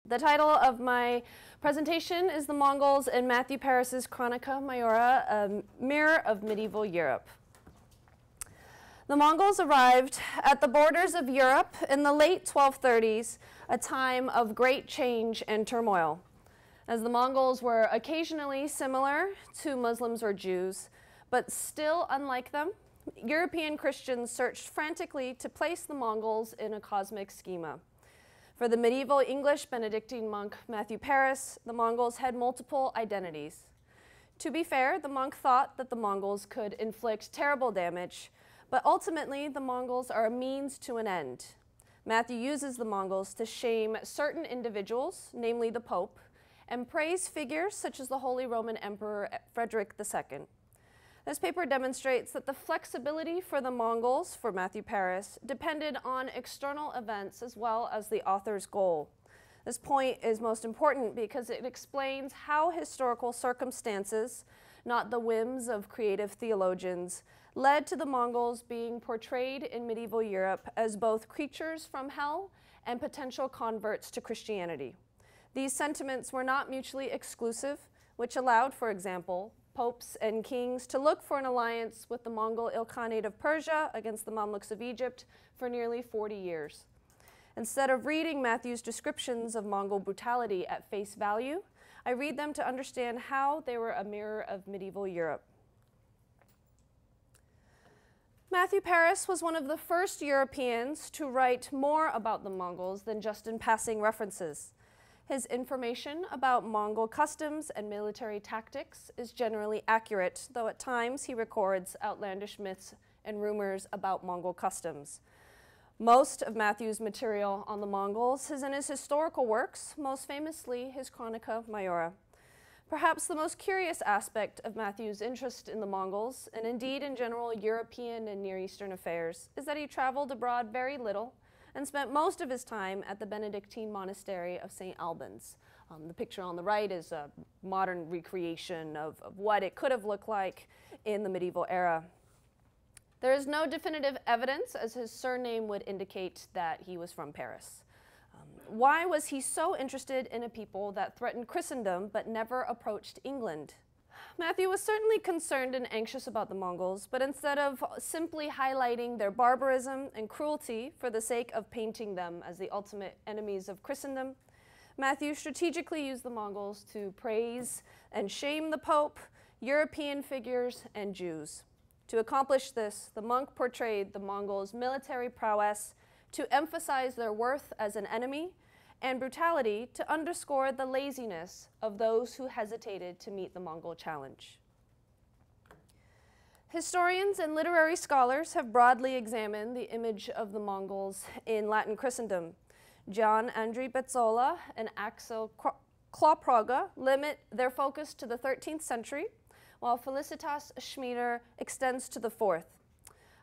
The title of my presentation is The Mongols in Matthew Paris's Chronica Majora, a mirror of medieval Europe. The Mongols arrived at the borders of Europe in the late 1230s, a time of great change and turmoil. As the Mongols were occasionally similar to Muslims or Jews, but still unlike them, European Christians searched frantically to place the Mongols in a cosmic schema. For the medieval English Benedictine monk Matthew Paris, the Mongols had multiple identities. To be fair, the monk thought that the Mongols could inflict terrible damage, but ultimately the Mongols are a means to an end. Matthew uses the Mongols to shame certain individuals, namely the Pope, and praise figures such as the Holy Roman Emperor Frederick II. This paper demonstrates that the flexibility for the Mongols, for Matthew Paris, depended on external events as well as the author's goal. This point is most important because it explains how historical circumstances, not the whims of creative theologians, led to the Mongols being portrayed in medieval Europe as both creatures from hell and potential converts to Christianity. These sentiments were not mutually exclusive, which allowed, for example, popes and kings to look for an alliance with the Mongol Ilkhanate of Persia against the Mamluks of Egypt for nearly 40 years. Instead of reading Matthew's descriptions of Mongol brutality at face value, I read them to understand how they were a mirror of medieval Europe. Matthew Paris was one of the first Europeans to write more about the Mongols than just in passing references. His information about Mongol customs and military tactics is generally accurate, though at times he records outlandish myths and rumors about Mongol customs. Most of Matthew's material on the Mongols is in his historical works, most famously his Chronica Majora. Perhaps the most curious aspect of Matthew's interest in the Mongols, and indeed in general European and Near Eastern affairs, is that he traveled abroad very little and spent most of his time at the Benedictine monastery of St. Albans. The picture on the right is a modern recreation of what it could have looked like in the medieval era. There is no definitive evidence, as his surname would indicate, that he was from Paris. Why was he so interested in a people that threatened Christendom but never approached England? Matthew was certainly concerned and anxious about the Mongols, but instead of simply highlighting their barbarism and cruelty for the sake of painting them as the ultimate enemies of Christendom, Matthew strategically used the Mongols to praise and shame the Pope, European figures, and Jews. To accomplish this, the monk portrayed the Mongols' military prowess to emphasize their worth as an enemy, and brutality to underscore the laziness of those who hesitated to meet the Mongol challenge. Historians and literary scholars have broadly examined the image of the Mongols in Latin Christendom. John Andri Bezzola and Axel Kloproga limit their focus to the 13th century, while Felicitas Schmieder extends to the 4th.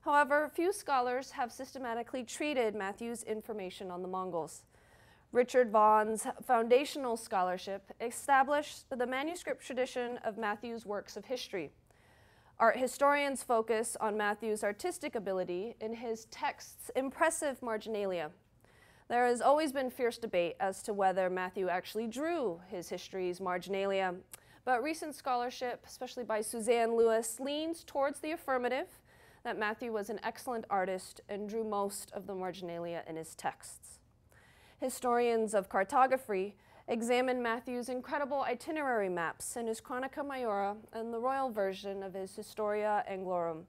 However, few scholars have systematically treated Matthew's information on the Mongols. Richard Vaughan's foundational scholarship established the manuscript tradition of Matthew's works of history. Art historians focus on Matthew's artistic ability in his text's impressive marginalia. There has always been fierce debate as to whether Matthew actually drew his histories marginalia, but recent scholarship, especially by Suzanne Lewis, leans towards the affirmative, that Matthew was an excellent artist and drew most of the marginalia in his texts. Historians of cartography examine Matthew's incredible itinerary maps in his Chronica Majora and the royal version of his Historia Anglorum.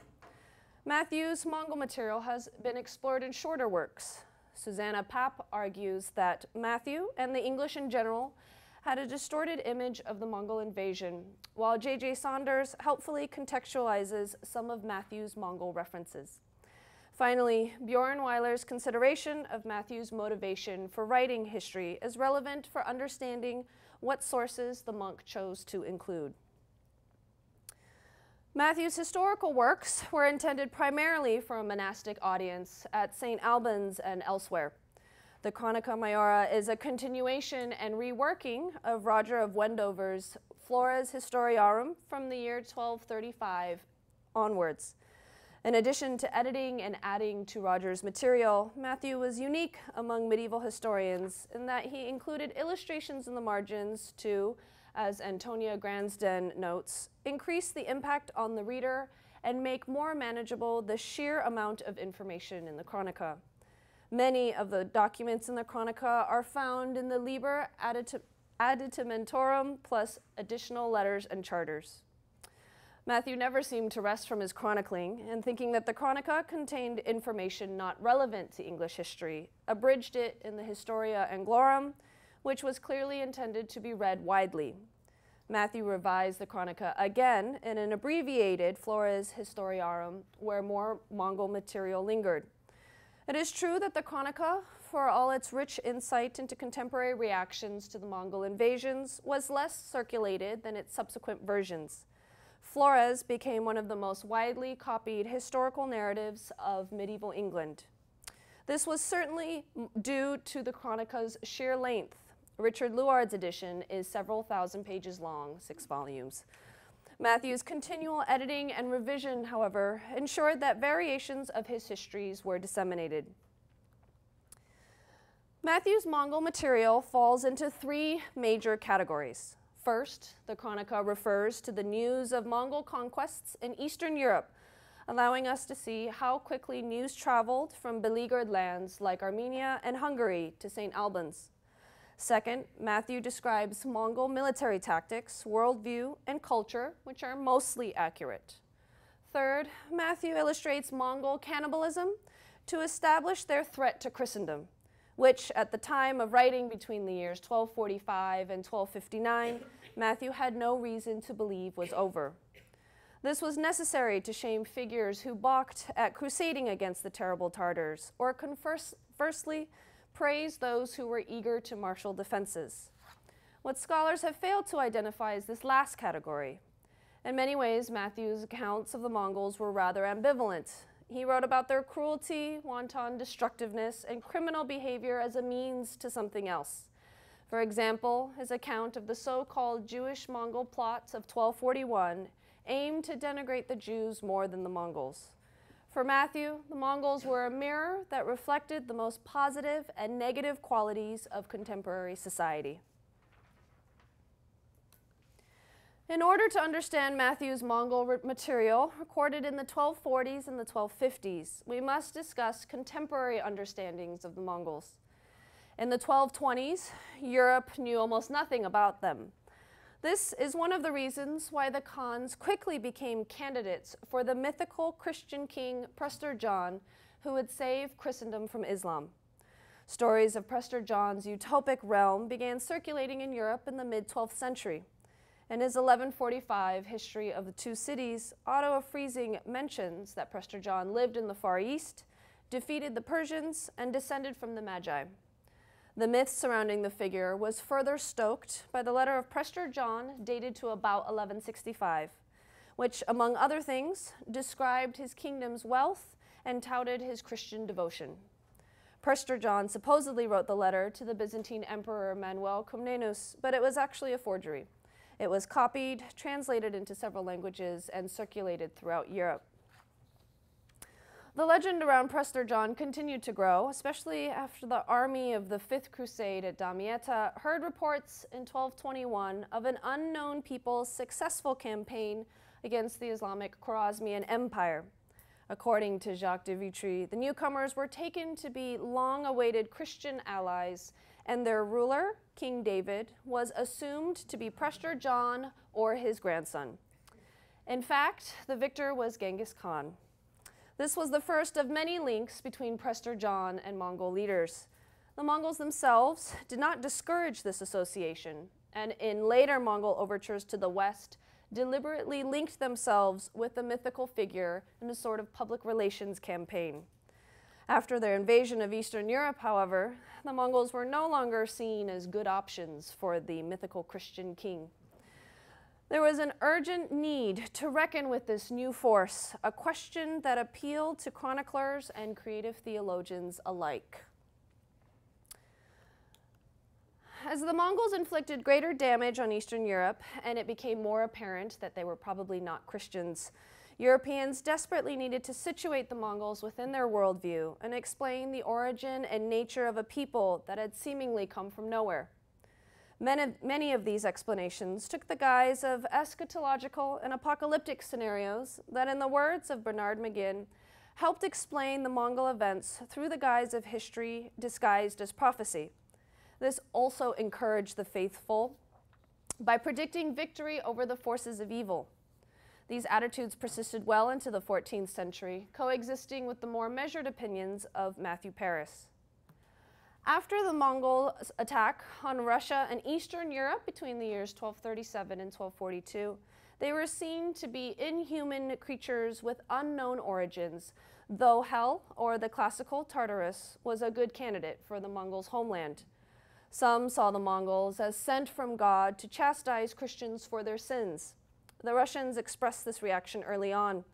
Matthew's Mongol material has been explored in shorter works. Susanna Papp argues that Matthew, and the English in general, had a distorted image of the Mongol invasion, while J.J. Saunders helpfully contextualizes some of Matthew's Mongol references. Finally, Bjorn Weiler's consideration of Matthew's motivation for writing history is relevant for understanding what sources the monk chose to include. Matthew's historical works were intended primarily for a monastic audience at St. Albans and elsewhere. The Chronica Majora is a continuation and reworking of Roger of Wendover's Flores Historiarum from the year 1235 onwards. In addition to editing and adding to Roger's material, Matthew was unique among medieval historians in that he included illustrations in the margins to, as Antonia Gransden notes, increase the impact on the reader and make more manageable the sheer amount of information in the Chronica. Many of the documents in the Chronica are found in the Liber Additimentorum plus additional letters and charters. Matthew never seemed to rest from his chronicling, and thinking that the Chronica contained information not relevant to English history, abridged it in the Historia Anglorum, which was clearly intended to be read widely. Matthew revised the Chronica again in an abbreviated Flores Historiarum, where more Mongol material lingered. It is true that the Chronica, for all its rich insight into contemporary reactions to the Mongol invasions, was less circulated than its subsequent versions. Flores became one of the most widely copied historical narratives of medieval England. This was certainly due to the Chronica's sheer length. Richard Luard's edition is several thousand pages long, 6 volumes. Matthew's continual editing and revision, however, ensured that variations of his histories were disseminated. Matthew's Mongol material falls into 3 major categories. First, the Chronica refers to the news of Mongol conquests in Eastern Europe, allowing us to see how quickly news traveled from beleaguered lands like Armenia and Hungary to St. Albans. Second, Matthew describes Mongol military tactics, worldview, and culture, which are mostly accurate. Third, Matthew illustrates Mongol cannibalism to establish their threat to Christendom, which at the time of writing between the years 1245 and 1259, Matthew had no reason to believe was over. This was necessary to shame figures who balked at crusading against the terrible Tartars, or conversely, praise those who were eager to marshal defenses. What scholars have failed to identify is this last category. In many ways, Matthew's accounts of the Mongols were rather ambivalent. He wrote about their cruelty, wanton destructiveness, and criminal behavior as a means to something else. For example, his account of the so-called Jewish-Mongol plots of 1241 aimed to denigrate the Jews more than the Mongols. For Matthew, the Mongols were a mirror that reflected the most positive and negative qualities of contemporary society. In order to understand Matthew's Mongol material recorded in the 1240s and the 1250s, we must discuss contemporary understandings of the Mongols. In the 1220s, Europe knew almost nothing about them. This is one of the reasons why the Khans quickly became candidates for the mythical Christian king Prester John, who would save Christendom from Islam. Stories of Prester John's utopic realm began circulating in Europe in the mid-12th century. In his 1145 History of the Two Cities, Otto of Freising mentions that Prester John lived in the Far East, defeated the Persians, and descended from the Magi. The myth surrounding the figure was further stoked by the letter of Prester John dated to about 1165, which, among other things, described his kingdom's wealth and touted his Christian devotion. Prester John supposedly wrote the letter to the Byzantine Emperor Manuel Comnenus, but it was actually a forgery. It was copied, translated into several languages, and circulated throughout Europe. The legend around Prester John continued to grow, especially after the army of the Fifth Crusade at Damietta heard reports in 1221 of an unknown people's successful campaign against the Islamic Khwarezmian Empire. According to Jacques de Vitry, the newcomers were taken to be long-awaited Christian allies, and their ruler, King David, was assumed to be Prester John or his grandson. In fact, the victor was Genghis Khan. This was the first of many links between Prester John and Mongol leaders. The Mongols themselves did not discourage this association, and in later Mongol overtures to the West, deliberately linked themselves with the mythical figure in a sort of public relations campaign. After their invasion of Eastern Europe, however, the Mongols were no longer seen as good options for the mythical Christian king. There was an urgent need to reckon with this new force, a question that appealed to chroniclers and creative theologians alike. As the Mongols inflicted greater damage on Eastern Europe, and it became more apparent that they were probably not Christians, Europeans desperately needed to situate the Mongols within their worldview and explain the origin and nature of a people that had seemingly come from nowhere. Many of these explanations took the guise of eschatological and apocalyptic scenarios that, in the words of Bernard McGinn, helped explain the Mongol events through the guise of history disguised as prophecy. This also encouraged the faithful by predicting victory over the forces of evil. These attitudes persisted well into the 14th century, coexisting with the more measured opinions of Matthew Paris. After the Mongol attack on Russia and Eastern Europe between the years 1237 and 1242, they were seen to be inhuman creatures with unknown origins, though hell, or the classical Tartarus, was a good candidate for the Mongols' homeland. Some saw the Mongols as sent from God to chastise Christians for their sins. The Russians expressed this reaction early on.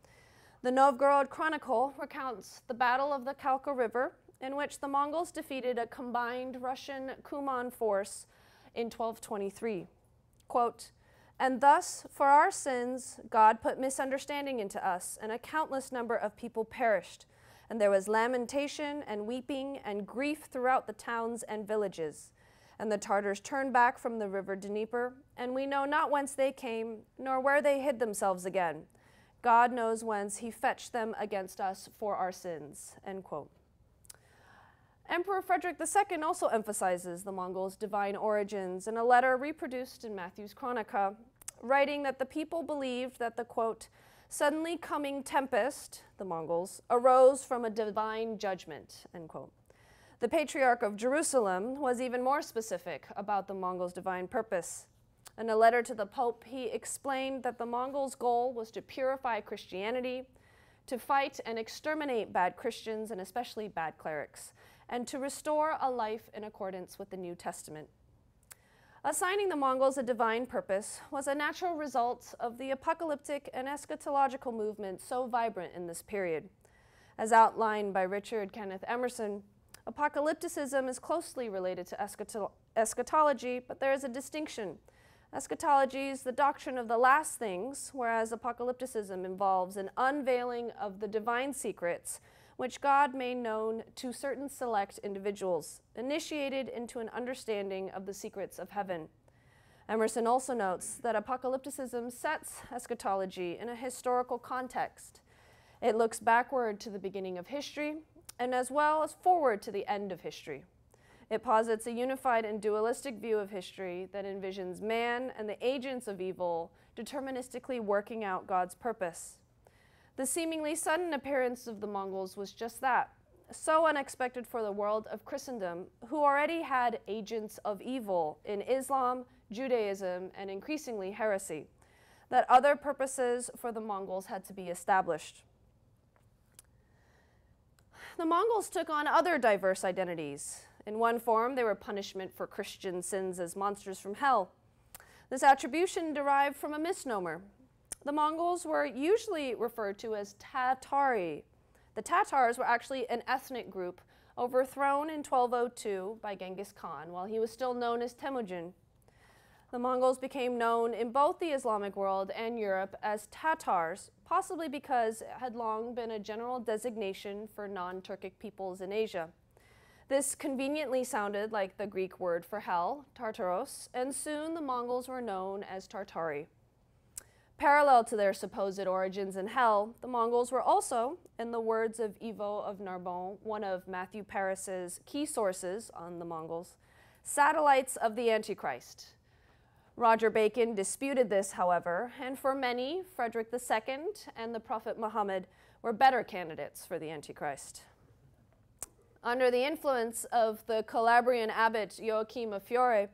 The Novgorod Chronicle recounts the Battle of the Kalka River, in which the Mongols defeated a combined Russian Kuman force in 1223. Quote, "And thus, for our sins, God put misunderstanding into us, and a countless number of people perished. And there was lamentation and weeping and grief throughout the towns and villages. And the Tartars turned back from the river Dnieper, and we know not whence they came, nor where they hid themselves again. God knows whence he fetched them against us for our sins." End quote. Emperor Frederick II also emphasizes the Mongols' divine origins in a letter reproduced in Matthew's Chronica, writing that the people believed that the, quote, "suddenly coming tempest," the Mongols, "arose from a divine judgment," end quote. The Patriarch of Jerusalem was even more specific about the Mongols' divine purpose. In a letter to the Pope, he explained that the Mongols' goal was to purify Christianity, to fight and exterminate bad Christians and especially bad clerics, and to restore a life in accordance with the New Testament. Assigning the Mongols a divine purpose was a natural result of the apocalyptic and eschatological movement so vibrant in this period. As outlined by Richard Kenneth Emerson, apocalypticism is closely related to eschatology, but there is a distinction. Eschatology is the doctrine of the last things, whereas apocalypticism involves an unveiling of the divine secrets which God made known to certain select individuals, initiated into an understanding of the secrets of heaven. Emerson also notes that apocalypticism sets eschatology in a historical context. It looks backward to the beginning of history, and as well as forward to the end of history. It posits a unified and dualistic view of history that envisions man and the agents of evil deterministically working out God's purpose. The seemingly sudden appearance of the Mongols was just that, so unexpected for the world of Christendom, who already had agents of evil in Islam, Judaism, and increasingly heresy, that other purposes for the Mongols had to be established. The Mongols took on other diverse identities. In one form, they were punishment for Christian sins as monsters from hell. This attribution derived from a misnomer. The Mongols were usually referred to as Tatari. The Tatars were actually an ethnic group overthrown in 1202 by Genghis Khan while he was still known as Temujin. The Mongols became known in both the Islamic world and Europe as Tatars, possibly because it had long been a general designation for non-Turkic peoples in Asia. This conveniently sounded like the Greek word for hell, Tartaros, and soon the Mongols were known as Tartari. Parallel to their supposed origins in hell, the Mongols were also, in the words of Ivo of Narbonne, one of Matthew Paris's key sources on the Mongols, satellites of the Antichrist. Roger Bacon disputed this, however, and for many, Frederick II and the Prophet Muhammad were better candidates for the Antichrist. Under the influence of the Calabrian abbot Joachim of Fiore,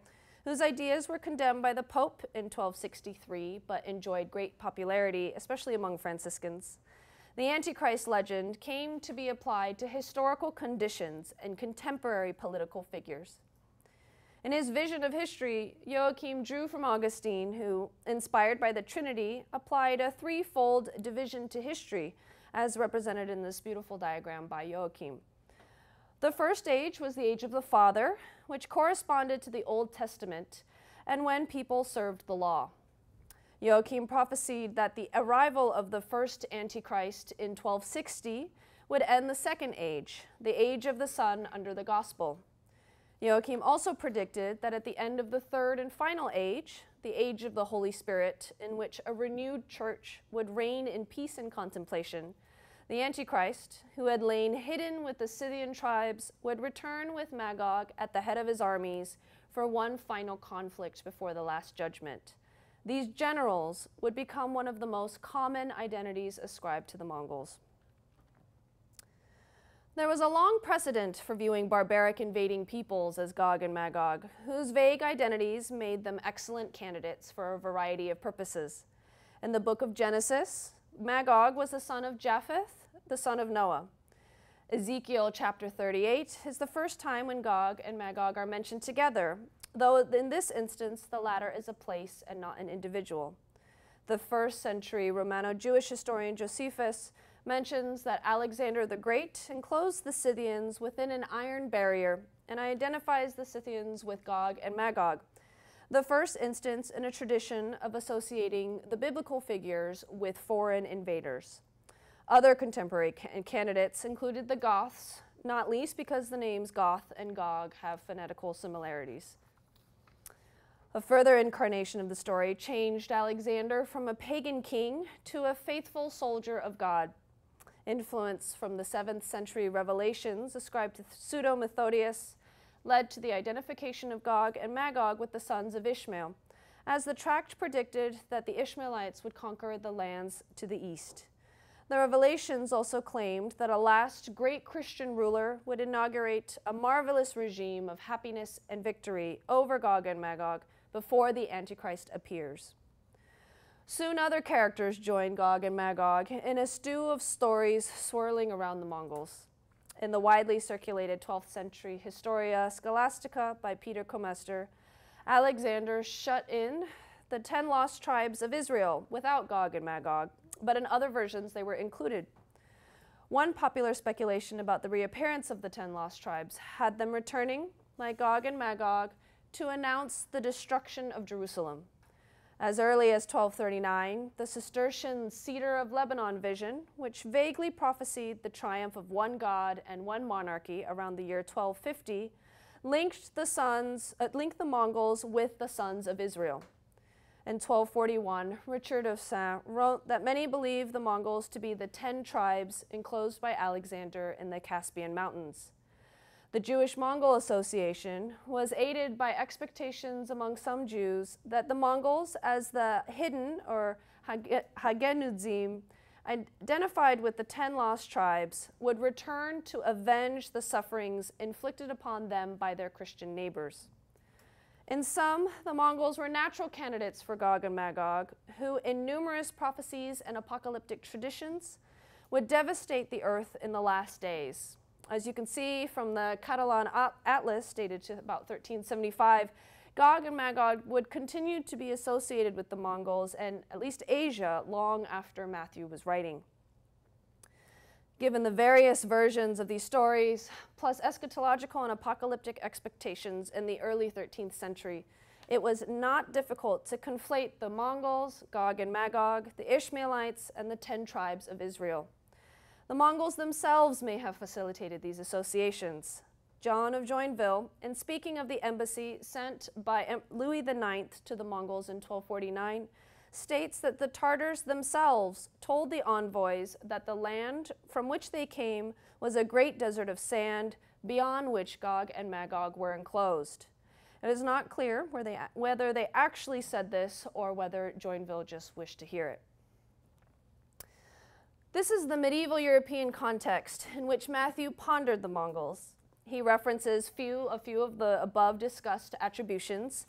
whose ideas were condemned by the Pope in 1263 but enjoyed great popularity, especially among Franciscans, the Antichrist legend came to be applied to historical conditions and contemporary political figures. In his vision of history, Joachim drew from Augustine, who, inspired by the Trinity, applied a threefold division to history, as represented in this beautiful diagram by Joachim. The first age was the age of the Father, which corresponded to the Old Testament and when people served the law. Joachim prophesied that the arrival of the first Antichrist in 1260 would end the second age, the age of the Son under the gospel. Joachim also predicted that at the end of the third and final age, the age of the Holy Spirit, in which a renewed church would reign in peace and contemplation, the Antichrist, who had lain hidden with the Scythian tribes, would return with Magog at the head of his armies for one final conflict before the Last Judgment. These generals would become one of the most common identities ascribed to the Mongols. There was a long precedent for viewing barbaric invading peoples as Gog and Magog, whose vague identities made them excellent candidates for a variety of purposes. In the book of Genesis, Magog was the son of Japheth, the son of Noah. Ezekiel chapter 38 is the first time when Gog and Magog are mentioned together, though in this instance the latter is a place and not an individual. The first century Romano-Jewish historian Josephus mentions that Alexander the Great enclosed the Scythians within an iron barrier and identifies the Scythians with Gog and Magog, the first instance in a tradition of associating the biblical figures with foreign invaders. Other contemporary candidates included the Goths, not least because the names Goth and Gog have phonetical similarities. A further incarnation of the story changed Alexander from a pagan king to a faithful soldier of God. Influence from the 7th century revelations ascribed to Pseudo-Methodius led to the identification of Gog and Magog with the sons of Ishmael, as the tract predicted that the Ishmaelites would conquer the lands to the east. The revelations also claimed that a last great Christian ruler would inaugurate a marvelous regime of happiness and victory over Gog and Magog before the Antichrist appears. Soon other characters joined Gog and Magog in a stew of stories swirling around the Mongols. In the widely circulated 12th century Historia Scholastica by Peter Comester, Alexander shut in the 10 lost tribes of Israel without Gog and Magog, but in other versions they were included. One popular speculation about the reappearance of the 10 lost tribes had them returning, like Gog and Magog, to announce the destruction of Jerusalem. As early as 1239, the Cistercian Cedar of Lebanon vision, which vaguely prophesied the triumph of one god and one monarchy around the year 1250, linked the Mongols with the sons of Israel. In 1241, Richard of Saint wrote that many believe the Mongols to be the 10 tribes enclosed by Alexander in the Caspian Mountains. The Jewish-Mongol Association was aided by expectations among some Jews that the Mongols, as the hidden or Hagenudzim, identified with the 10 lost tribes, would return to avenge the sufferings inflicted upon them by their Christian neighbors. In sum, the Mongols were natural candidates for Gog and Magog, who, in numerous prophecies and apocalyptic traditions, would devastate the earth in the last days. As you can see from the Catalan Atlas, dated to about 1375, Gog and Magog would continue to be associated with the Mongols and at least Asia long after Matthew was writing. Given the various versions of these stories, plus eschatological and apocalyptic expectations in the early 13th century, it was not difficult to conflate the Mongols, Gog and Magog, the Ishmaelites, and the 10 tribes of Israel. The Mongols themselves may have facilitated these associations. John of Joinville, in speaking of the embassy sent by Louis IX to the Mongols in 1249, states that the Tartars themselves told the envoys that the land from which they came was a great desert of sand, beyond which Gog and Magog were enclosed. It is not clear whether they actually said this or whether Joinville just wished to hear it. This is the medieval European context in which Matthew pondered the Mongols. He references a few of the above discussed attributions,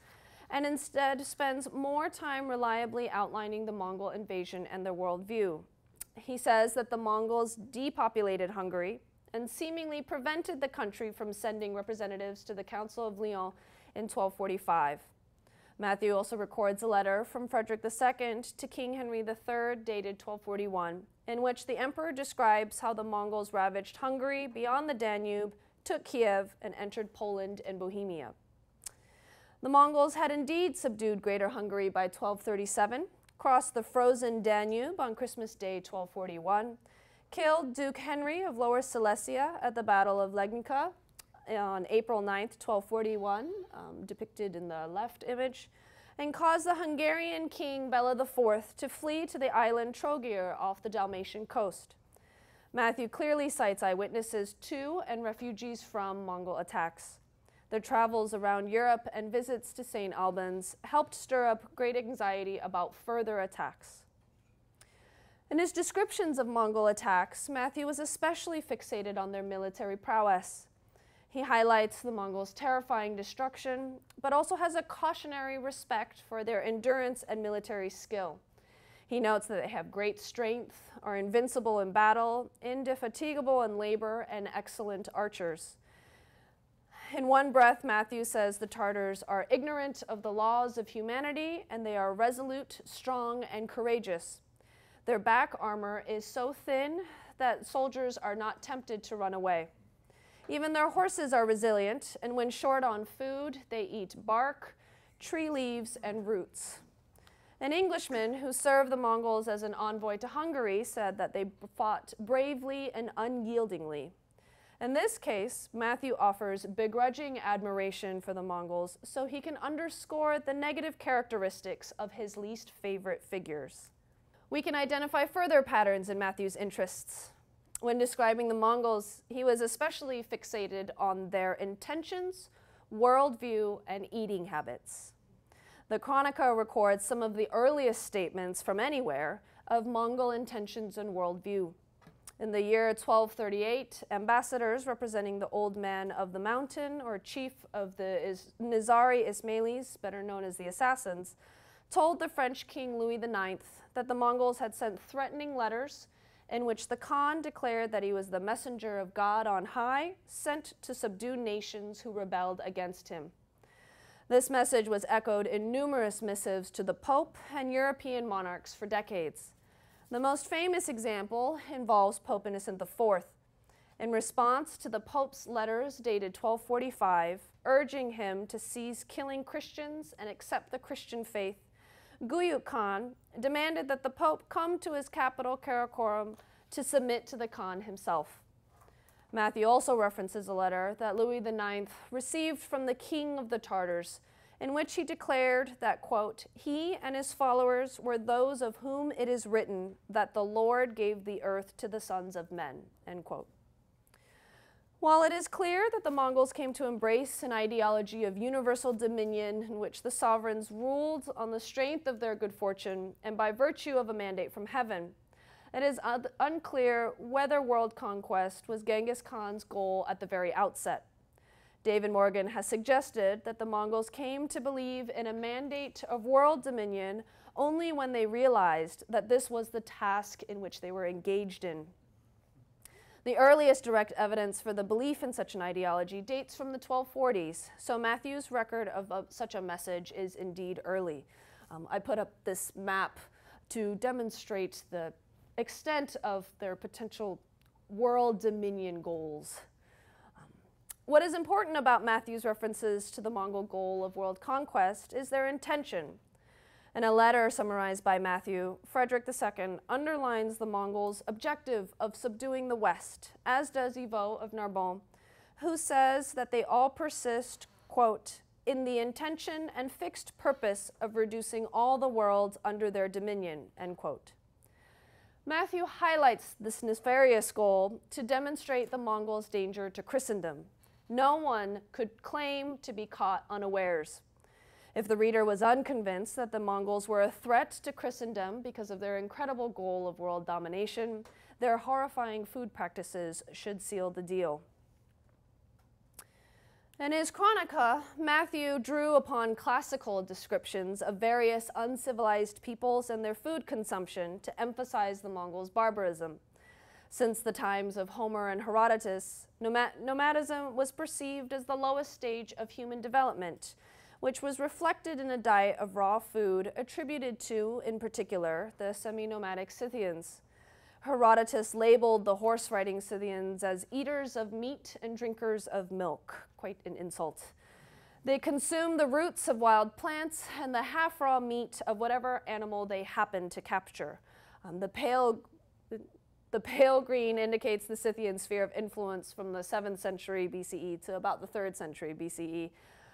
and instead spends more time reliably outlining the Mongol invasion and their worldview. He says that the Mongols depopulated Hungary and seemingly prevented the country from sending representatives to the Council of Lyons in 1245. Matthew also records a letter from Frederick II to King Henry III, dated 1241, in which the emperor describes how the Mongols ravaged Hungary beyond the Danube, took Kiev, and entered Poland and Bohemia. The Mongols had indeed subdued Greater Hungary by 1237, crossed the frozen Danube on Christmas Day 1241, killed Duke Henry of Lower Silesia at the Battle of Legnica on April 9th, 1241, depicted in the left image, and caused the Hungarian king Bela IV to flee to the island Trogir off the Dalmatian coast. Matthew clearly cites eyewitnesses to and refugees from Mongol attacks. Their travels around Europe and visits to St. Albans helped stir up great anxiety about further attacks. In his descriptions of Mongol attacks, Matthew was especially fixated on their military prowess. He highlights the Mongols' terrifying destruction, but also has a cautionary respect for their endurance and military skill. He notes that they have great strength, are invincible in battle, indefatigable in labor, and excellent archers. In one breath, Matthew says the Tartars are ignorant of the laws of humanity, and they are resolute, strong, and courageous. Their back armor is so thin that soldiers are not tempted to run away. Even their horses are resilient, and when short on food, they eat bark, tree leaves, and roots. An Englishman who served the Mongols as an envoy to Hungary said that they fought bravely and unyieldingly. In this case, Matthew offers begrudging admiration for the Mongols so he can underscore the negative characteristics of his least favorite figures. We can identify further patterns in Matthew's interests. When describing the Mongols, he was especially fixated on their intentions, worldview, and eating habits. The Chronica records some of the earliest statements from anywhere of Mongol intentions and worldview. In the year 1238, ambassadors representing the Old Man of the Mountain, or chief of the Nizari Ismailis, better known as the Assassins, told the French King Louis IX that the Mongols had sent threatening letters in which the Khan declared that he was the messenger of God on high, sent to subdue nations who rebelled against him. This message was echoed in numerous missives to the Pope and European monarchs for decades. The most famous example involves Pope Innocent IV. In response to the Pope's letters dated 1245, urging him to cease killing Christians and accept the Christian faith, Guyuk Khan demanded that the Pope come to his capital, Karakorum, to submit to the Khan himself. Matthew also references a letter that Louis IX received from the king of the Tartars, in which he declared that, quote, he and his followers were those of whom it is written that the Lord gave the earth to the sons of men, end quote. While it is clear that the Mongols came to embrace an ideology of universal dominion in which the sovereigns ruled on the strength of their good fortune and by virtue of a mandate from heaven, it is unclear whether world conquest was Genghis Khan's goal at the very outset. David Morgan has suggested that the Mongols came to believe in a mandate of world dominion only when they realized that this was the task in which they were engaged in. The earliest direct evidence for the belief in such an ideology dates from the 1240s, so Matthew's record of such a message is indeed early. I put up this map to demonstrate the extent of their potential world dominion goals. What is important about Matthew's references to the Mongol goal of world conquest is their intention. In a letter summarized by Matthew, Frederick II underlines the Mongols' objective of subduing the West, as does Yvot of Narbonne, who says that they all persist, quote, in the intention and fixed purpose of reducing all the world under their dominion, end quote. Matthew highlights this nefarious goal to demonstrate the Mongols' danger to Christendom. No one could claim to be caught unawares. If the reader was unconvinced that the Mongols were a threat to Christendom because of their incredible goal of world domination, their horrifying food practices should seal the deal. In his Chronica, Matthew drew upon classical descriptions of various uncivilized peoples and their food consumption to emphasize the Mongols' barbarism. Since the times of Homer and Herodotus, nomadism was perceived as the lowest stage of human development, which was reflected in a diet of raw food attributed to, in particular, the semi-nomadic Scythians. Herodotus labeled the horse-riding Scythians as eaters of meat and drinkers of milk, quite an insult. They consume the roots of wild plants and the half-raw meat of whatever animal they happen to capture. The pale green indicates the Scythian sphere of influence from the 7th century BCE to about the 3rd century BCE.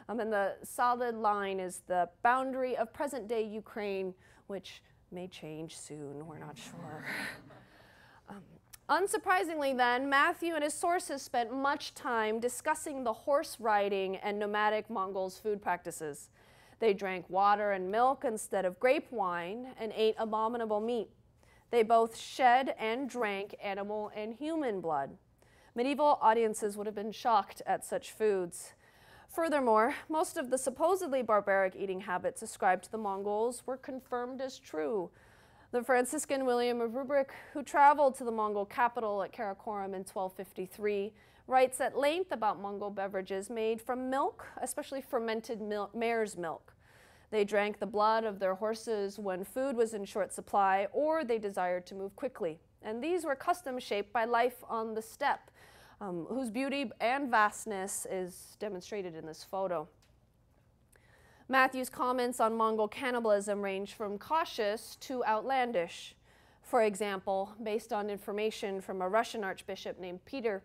And the solid line is the boundary of present-day Ukraine, which may change soon, we're not sure. Unsurprisingly then, Matthew and his sources spent much time discussing the horse riding and nomadic Mongols' food practices. They drank water and milk instead of grape wine and ate abominable meat. They both shed and drank animal and human blood. Medieval audiences would have been shocked at such foods. Furthermore, most of the supposedly barbaric eating habits ascribed to the Mongols were confirmed as true. The Franciscan William of Rubric, who traveled to the Mongol capital at Karakorum in 1253, writes at length about Mongol beverages made from milk, especially fermented mare's milk. They drank the blood of their horses when food was in short supply or they desired to move quickly. And these were customs shaped by life on the steppe, whose beauty and vastness is demonstrated in this photo. Matthew's comments on Mongol cannibalism range from cautious to outlandish. For example, based on information from a Russian archbishop named Peter,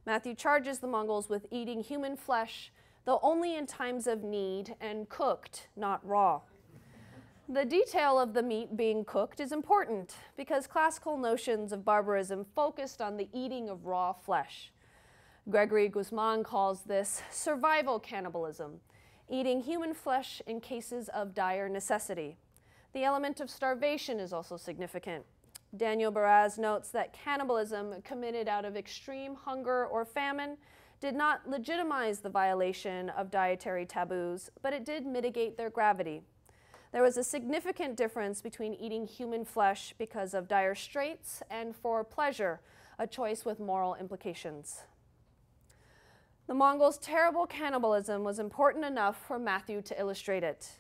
Matthew charges the Mongols with eating human flesh, though only in times of need and cooked, not raw. The detail of the meat being cooked is important because classical notions of barbarism focused on the eating of raw flesh. Gregory Guzman calls this survival cannibalism, eating human flesh in cases of dire necessity. The element of starvation is also significant. Daniel Baraz notes that cannibalism committed out of extreme hunger or famine did not legitimize the violation of dietary taboos, but it did mitigate their gravity. There was a significant difference between eating human flesh because of dire straits and for pleasure, a choice with moral implications. The Mongols' terrible cannibalism was important enough for Matthew to illustrate it.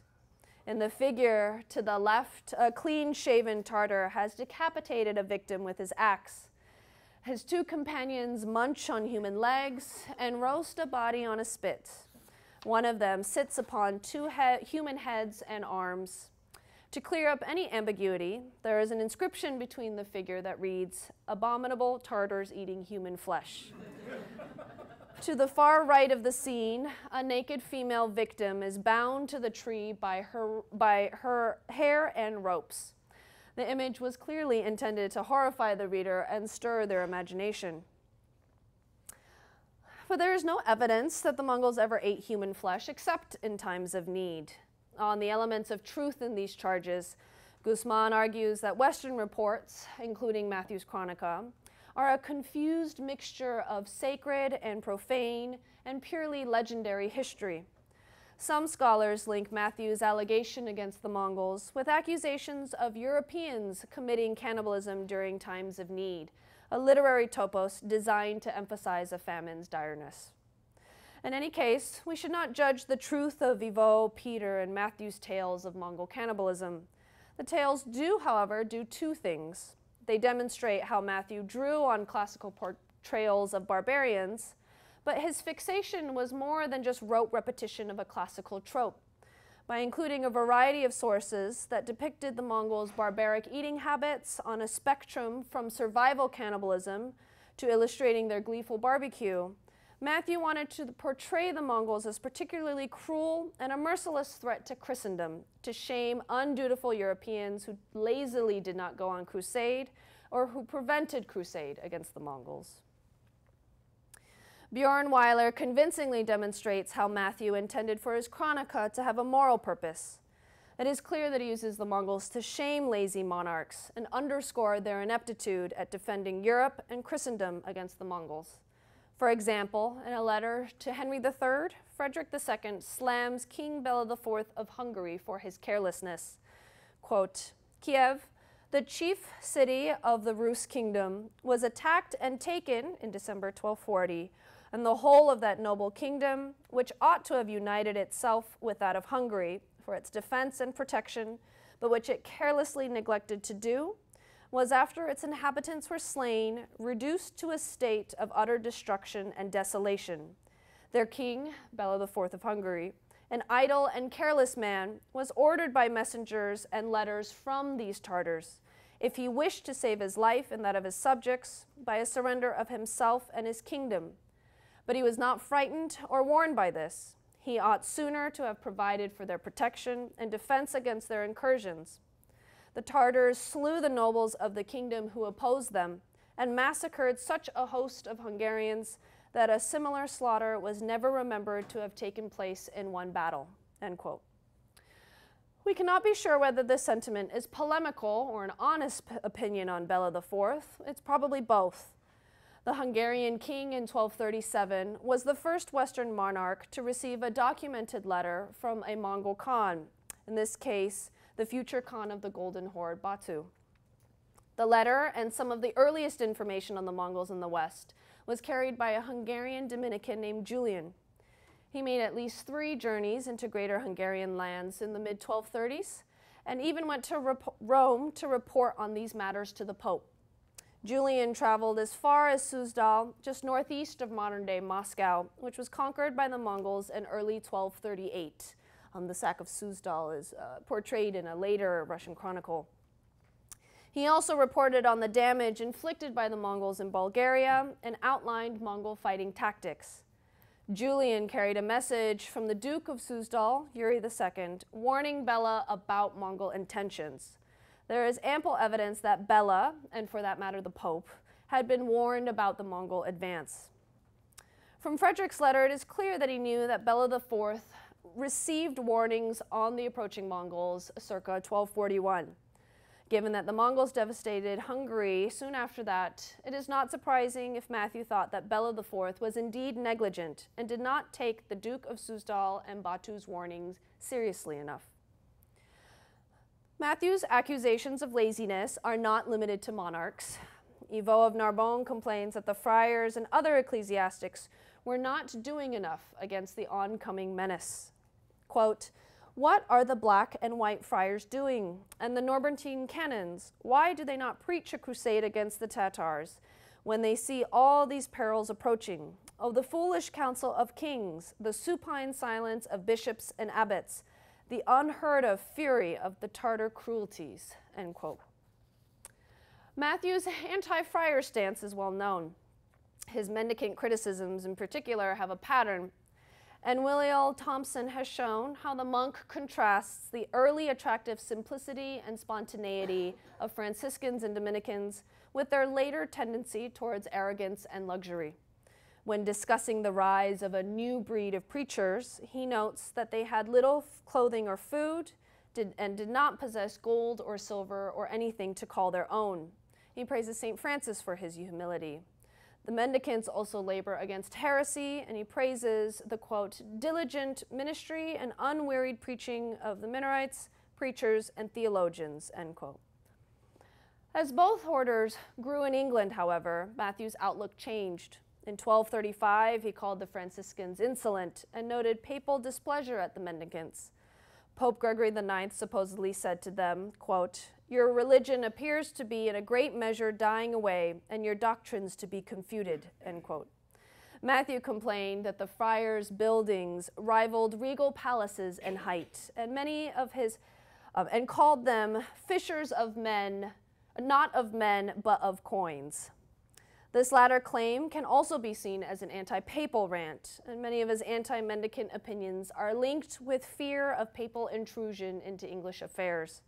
In the figure to the left, a clean-shaven Tartar has decapitated a victim with his axe. His two companions munch on human legs and roast a body on a spit. One of them sits upon two human heads and arms. To clear up any ambiguity, there is an inscription between the figure that reads, "Abominable Tartars eating human flesh." To the far right of the scene, a naked female victim is bound to the tree by her hair and ropes. The image was clearly intended to horrify the reader and stir their imagination. But there is no evidence that the Mongols ever ate human flesh except in times of need. On the elements of truth in these charges, Guzman argues that Western reports, including Matthew's Chronica, are a confused mixture of sacred and profane and purely legendary history. Some scholars link Matthew's allegation against the Mongols with accusations of Europeans committing cannibalism during times of need, a literary topos designed to emphasize a famine's direness. In any case, we should not judge the truth of Ivo, Peter, and Matthew's tales of Mongol cannibalism. The tales do, however, do two things. They demonstrate how Matthew drew on classical portrayals of barbarians, but his fixation was more than just rote repetition of a classical trope. By including a variety of sources that depicted the Mongols' barbaric eating habits on a spectrum from survival cannibalism to illustrating their gleeful barbecue, Matthew wanted to portray the Mongols as particularly cruel and a merciless threat to Christendom, to shame undutiful Europeans who lazily did not go on crusade or who prevented crusade against the Mongols. Bjorn Weiler convincingly demonstrates how Matthew intended for his Chronica to have a moral purpose. It is clear that he uses the Mongols to shame lazy monarchs and underscore their ineptitude at defending Europe and Christendom against the Mongols. For example, in a letter to Henry III, Frederick II slams King Bela IV of Hungary for his carelessness. Quote, "Kiev, the chief city of the Rus kingdom, was attacked and taken in December 1240, and the whole of that noble kingdom, which ought to have united itself with that of Hungary for its defense and protection, but which it carelessly neglected to do, was, after its inhabitants were slain, reduced to a state of utter destruction and desolation. Their king, Bela IV of Hungary, an idle and careless man, was ordered by messengers and letters from these Tartars, if he wished to save his life and that of his subjects, by a surrender of himself and his kingdom. But he was not frightened or warned by this. He ought sooner to have provided for their protection and defense against their incursions. The Tartars slew the nobles of the kingdom who opposed them, and massacred such a host of Hungarians that a similar slaughter was never remembered to have taken place in one battle." End quote. We cannot be sure whether this sentiment is polemical or an honest opinion on Bela IV. It's probably both. The Hungarian king in 1237 was the first Western monarch to receive a documented letter from a Mongol Khan, in this case, the future Khan of the Golden Horde, Batu. The letter and some of the earliest information on the Mongols in the West was carried by a Hungarian Dominican named Julian. He made at least 3 journeys into Greater Hungarian lands in the mid-1230s, and even went to Rome to report on these matters to the Pope. Julian traveled as far as Suzdal, just northeast of modern-day Moscow, which was conquered by the Mongols in early 1238. The sack of Suzdal is portrayed in a later Russian chronicle. He also reported on the damage inflicted by the Mongols in Bulgaria and outlined Mongol fighting tactics. Julian carried a message from the Duke of Suzdal, Yuri II, warning Bela about Mongol intentions. There is ample evidence that Bela, and for that matter the Pope, had been warned about the Mongol advance. From Frederick's letter, it is clear that he knew that Bela IV received warnings on the approaching Mongols circa 1241. Given that the Mongols devastated Hungary soon after that, it is not surprising if Matthew thought that Bela IV was indeed negligent and did not take the Duke of Suzdal and Batu's warnings seriously enough. Matthew's accusations of laziness are not limited to monarchs. Ivo of Narbonne complains that the friars and other ecclesiastics were not doing enough against the oncoming menace. Quote, "What are the black and white friars doing? And the Norbertine canons, why do they not preach a crusade against the Tatars when they see all these perils approaching? Oh, the foolish counsel of kings, the supine silence of bishops and abbots, the unheard of fury of the Tartar cruelties." End quote. Matthew's anti-friar stance is well known. His mendicant criticisms in particular have a pattern, and Williel Thompson has shown how the monk contrasts the early attractive simplicity and spontaneity of Franciscans and Dominicans with their later tendency towards arrogance and luxury. When discussing the rise of a new breed of preachers, he notes that they had little clothing or food and did not possess gold or silver or anything to call their own. He praises St. Francis for his humility. The mendicants also labor against heresy, and he praises the, quote, "diligent ministry and unwearied preaching of the Minorites, preachers, and theologians," end quote. As both orders grew in England, however, Matthew's outlook changed. In 1235, he called the Franciscans insolent and noted papal displeasure at the mendicants. Pope Gregory IX supposedly said to them, quote, "Your religion appears to be in a great measure dying away, and your doctrines to be confuted," end quote. Matthew complained that the friars' buildings rivaled regal palaces in height, and and called them fishers of men, not of men, but of coins. This latter claim can also be seen as an anti-papal rant, and many of his anti-mendicant opinions are linked with fear of papal intrusion into English affairs.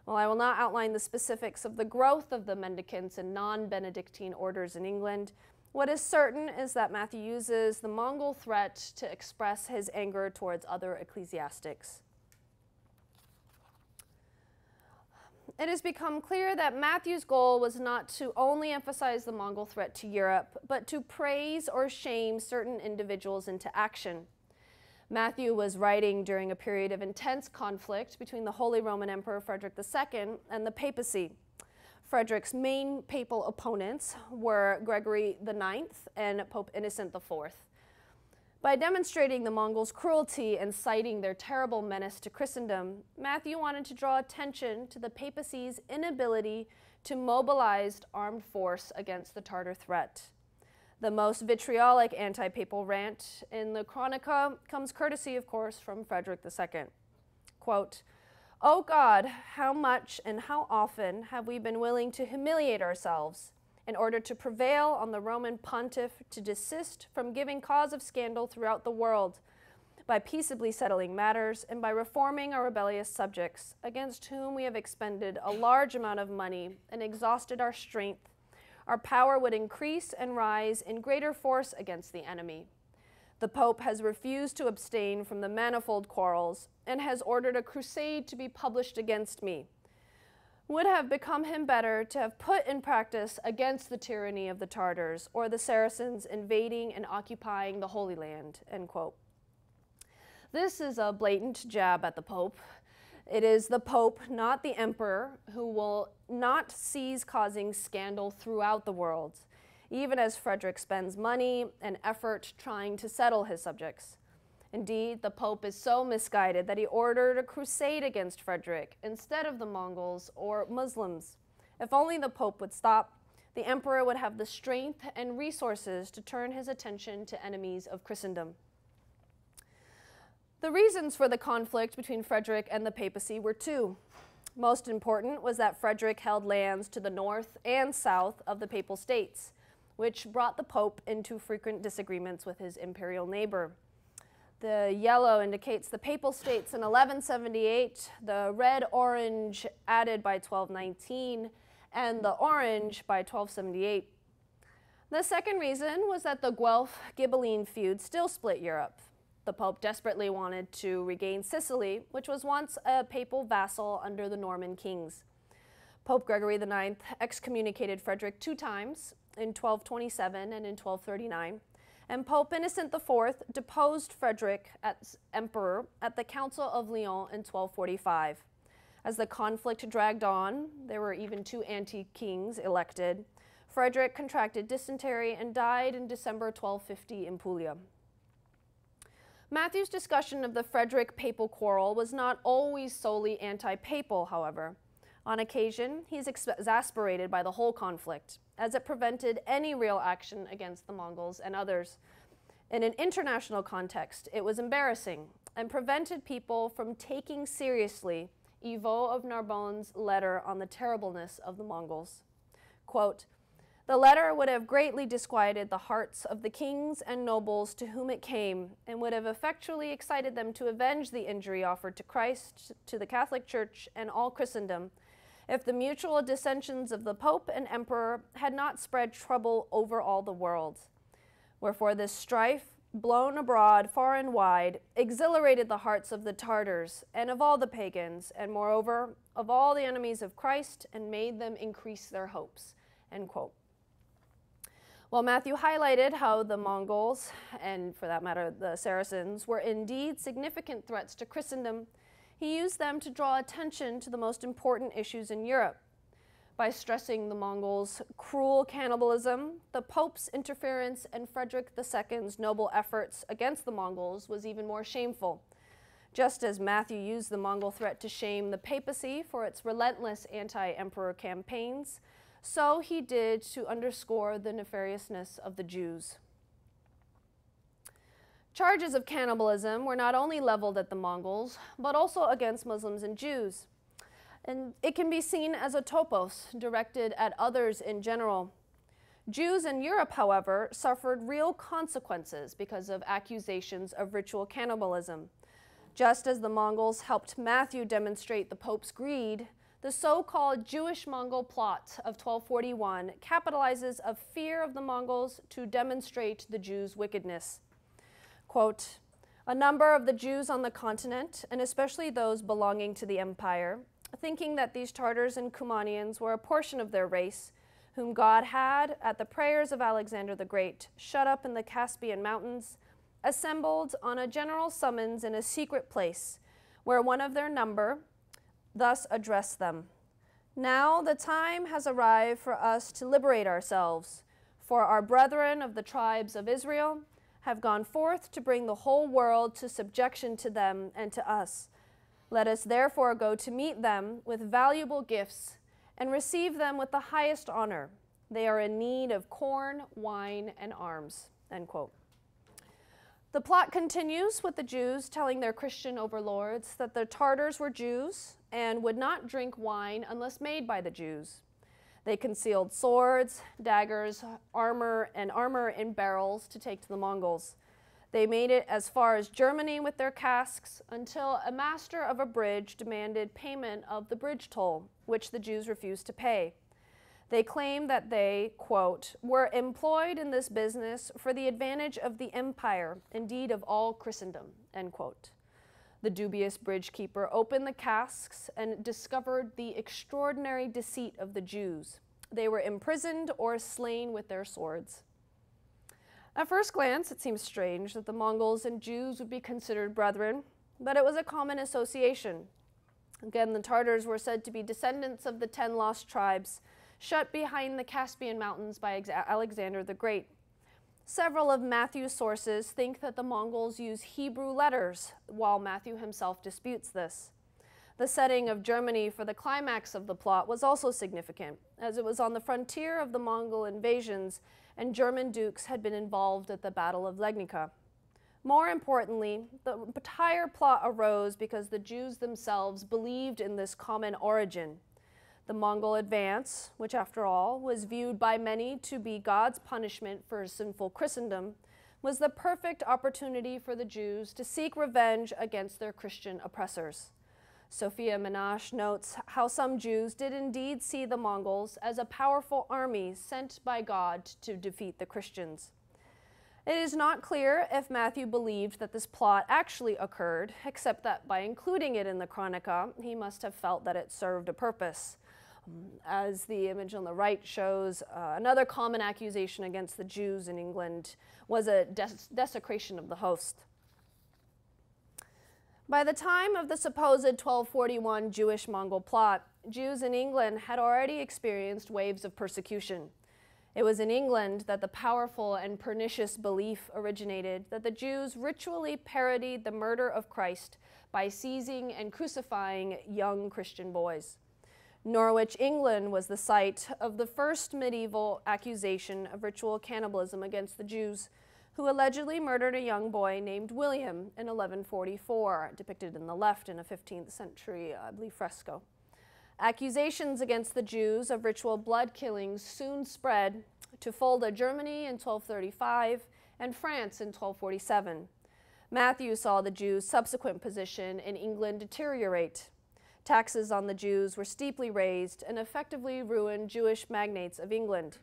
While I will not outline the specifics of the growth of the mendicants and non-Benedictine orders in England, what is certain is that Matthew uses the Mongol threat to express his anger towards other ecclesiastics. It has become clear that Matthew's goal was not to only emphasize the Mongol threat to Europe, but to praise or shame certain individuals into action. Matthew was writing during a period of intense conflict between the Holy Roman Emperor Frederick II and the papacy. Frederick's main papal opponents were Gregory IX and Pope Innocent IV. By demonstrating the Mongols' cruelty and citing their terrible menace to Christendom, Matthew wanted to draw attention to the papacy's inability to mobilize armed force against the Tartar threat. The most vitriolic anti-papal rant in the Chronica comes courtesy, of course, from Frederick II. Quote, "O God, how much and how often have we been willing to humiliate ourselves in order to prevail on the Roman pontiff to desist from giving cause of scandal throughout the world, by peaceably settling matters and by reforming our rebellious subjects, against whom we have expended a large amount of money and exhausted our strength. Our power would increase and rise in greater force against the enemy. The Pope has refused to abstain from the manifold quarrels and has ordered a crusade to be published against me. Would have become him better to have put in practice against the tyranny of the Tartars or the Saracens invading and occupying the Holy Land," end quote. This is a blatant jab at the Pope. It is the Pope, not the Emperor, who will not cease causing scandal throughout the world, even as Frederick spends money and effort trying to settle his subjects. Indeed, the Pope is so misguided that he ordered a crusade against Frederick instead of the Mongols or Muslims. If only the Pope would stop, the Emperor would have the strength and resources to turn his attention to enemies of Christendom. The reasons for the conflict between Frederick and the papacy were two. Most important was that Frederick held lands to the north and south of the Papal States, which brought the Pope into frequent disagreements with his imperial neighbor. The yellow indicates the Papal States in 1178, the red-orange added by 1219, and the orange by 1278. The second reason was that the Guelph-Ghibelline feud still split Europe. The Pope desperately wanted to regain Sicily, which was once a papal vassal under the Norman kings. Pope Gregory IX excommunicated Frederick 2 times, in 1227 and in 1239, and Pope Innocent IV deposed Frederick as emperor at the Council of Lyons in 1245. As the conflict dragged on, there were even 2 anti-kings elected. Frederick contracted dysentery and died in December 1250 in Puglia. Matthew's discussion of the Frederick papal quarrel was not always solely anti-papal, however. On occasion, he's exasperated by the whole conflict, as it prevented any real action against the Mongols and others. In an international context, it was embarrassing and prevented people from taking seriously Ivo of Narbonne's letter on the terribleness of the Mongols. Quote, "The letter would have greatly disquieted the hearts of the kings and nobles to whom it came, and would have effectually excited them to avenge the injury offered to Christ, to the Catholic Church, and all Christendom, if the mutual dissensions of the Pope and Emperor had not spread trouble over all the world. Wherefore this strife, blown abroad far and wide, exhilarated the hearts of the Tartars and of all the pagans, and moreover of all the enemies of Christ, and made them increase their hopes," end quote. While Matthew highlighted how the Mongols, and for that matter the Saracens, were indeed significant threats to Christendom, he used them to draw attention to the most important issues in Europe. By stressing the Mongols' cruel cannibalism, the Pope's interference, and Frederick II's noble efforts against the Mongols was even more shameful. Just as Matthew used the Mongol threat to shame the papacy for its relentless anti-emperor campaigns, so he did to underscore the nefariousness of the Jews. Charges of cannibalism were not only leveled at the Mongols, but also against Muslims and Jews. And it can be seen as a topos directed at others in general. Jews in Europe, however, suffered real consequences because of accusations of ritual cannibalism. Just as the Mongols helped Matthew demonstrate the Pope's greed, the so-called Jewish-Mongol plot of 1241 capitalizes a fear of the Mongols to demonstrate the Jews' wickedness. Quote, "A number of the Jews on the continent, and especially those belonging to the empire, thinking that these Tartars and Kumanians were a portion of their race, whom God had, at the prayers of Alexander the Great, shut up in the Caspian Mountains, assembled on a general summons in a secret place, where one of their number thus addressed them. Now the time has arrived for us to liberate ourselves, for our brethren of the tribes of Israel have gone forth to bring the whole world to subjection to them and to us. Let us therefore go to meet them with valuable gifts and receive them with the highest honor, They are in need of corn, wine, and arms, end quote. The plot continues with the Jews telling their Christian overlords that the Tartars were Jews and would not drink wine unless made by the Jews. They concealed swords, daggers, armor in barrels to take to the Mongols. They made it as far as Germany with their casks until a master of a bridge demanded payment of the bridge toll, which the Jews refused to pay. They claimed that they, quote, were employed in this business for the advantage of the empire, indeed of all Christendom, end quote. The dubious bridge keeper opened the casks and discovered the extraordinary deceit of the Jews. They were imprisoned or slain with their swords. At first glance, it seems strange that the Mongols and Jews would be considered brethren, but it was a common association. Again, the Tartars were said to be descendants of the 10 lost tribes, shut behind the Caspian Mountains by Alexander the Great. Several of Matthew's sources think that the Mongols use Hebrew letters, while Matthew himself disputes this. The setting of Germany for the climax of the plot was also significant, as it was on the frontier of the Mongol invasions, and German dukes had been involved at the Battle of Legnica. More importantly, the entire plot arose because the Jews themselves believed in this common origin. The Mongol advance, which after all was viewed by many to be God's punishment for sinful Christendom, was the perfect opportunity for the Jews to seek revenge against their Christian oppressors. Sophia Menache notes how some Jews did indeed see the Mongols as a powerful army sent by God to defeat the Christians. It is not clear if Matthew believed that this plot actually occurred, except that by including it in the Chronica, he must have felt that it served a purpose. As the image on the right shows, another common accusation against the Jews in England was a desecration of the host. By the time of the supposed 1241 Jewish-Mongol plot, Jews in England had already experienced waves of persecution. It was in England that the powerful and pernicious belief originated that the Jews ritually parodied the murder of Christ by seizing and crucifying young Christian boys. Norwich, England was the site of the first medieval accusation of ritual cannibalism against the Jews, who allegedly murdered a young boy named William in 1144, depicted in the left in a 15th century, I believe, fresco. Accusations against the Jews of ritual blood killings soon spread to Fulda, Germany in 1235 and France in 1247. Matthew saw the Jews' subsequent position in England deteriorate. Taxes on the Jews were steeply raised and effectively ruined Jewish magnates of England.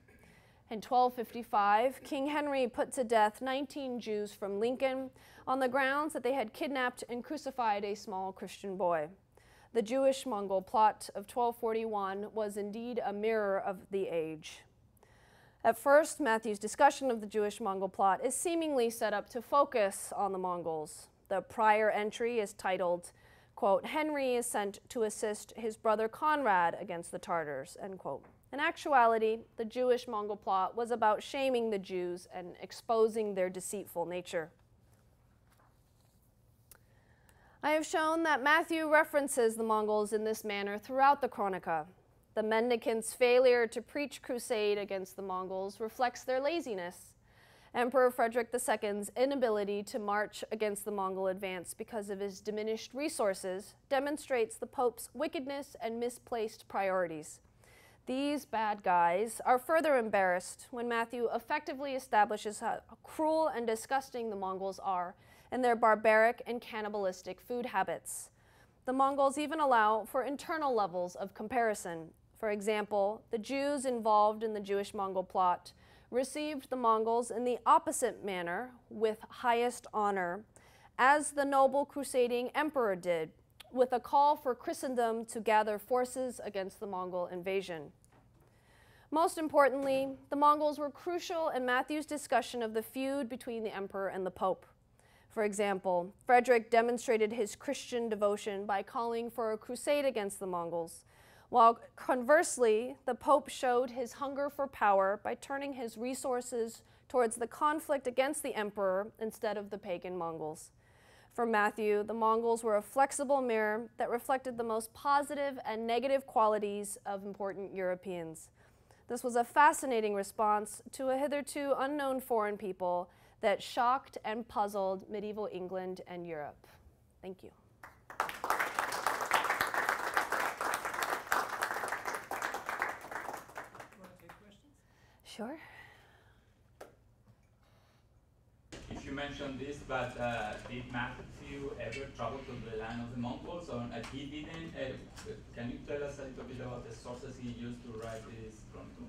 In 1255, King Henry put to death 19 Jews from Lincoln on the grounds that they had kidnapped and crucified a small Christian boy. The Jewish-Mongol plot of 1241 was indeed a mirror of the age. At first, Matthew's discussion of the Jewish-Mongol plot is seemingly set up to focus on the Mongols. The prior entry is titled, quote, Henry is sent to assist his brother Conrad against the Tartars, end quote. In actuality, the Jewish-Mongol plot was about shaming the Jews and exposing their deceitful nature. I have shown that Matthew references the Mongols in this manner throughout the Chronica. The mendicants' failure to preach crusade against the Mongols reflects their laziness. Emperor Frederick II's inability to march against the Mongol advance because of his diminished resources demonstrates the Pope's wickedness and misplaced priorities. These bad guys are further embarrassed when Matthew effectively establishes how cruel and disgusting the Mongols are and their barbaric and cannibalistic food habits. The Mongols even allow for internal levels of comparison. For example, the Jews involved in the Jewish-Mongol plot received the Mongols in the opposite manner, with highest honor, as the noble crusading emperor did, with a call for Christendom to gather forces against the Mongol invasion. Most importantly, the Mongols were crucial in Matthew's discussion of the feud between the emperor and the Pope. For example, Frederick demonstrated his Christian devotion by calling for a crusade against the Mongols, while conversely, the Pope showed his hunger for power by turning his resources towards the conflict against the emperor instead of the pagan Mongols. For Matthew, the Mongols were a flexible mirror that reflected the most positive and negative qualities of important Europeans. This was a fascinating response to a hitherto unknown foreign people that shocked and puzzled medieval England and Europe. Thank you. Sure. If you mentioned this, but did Matthew ever travel to the land of the Mongols, or he didn't? Can you tell us a little bit about the sources he used to write this chronicle?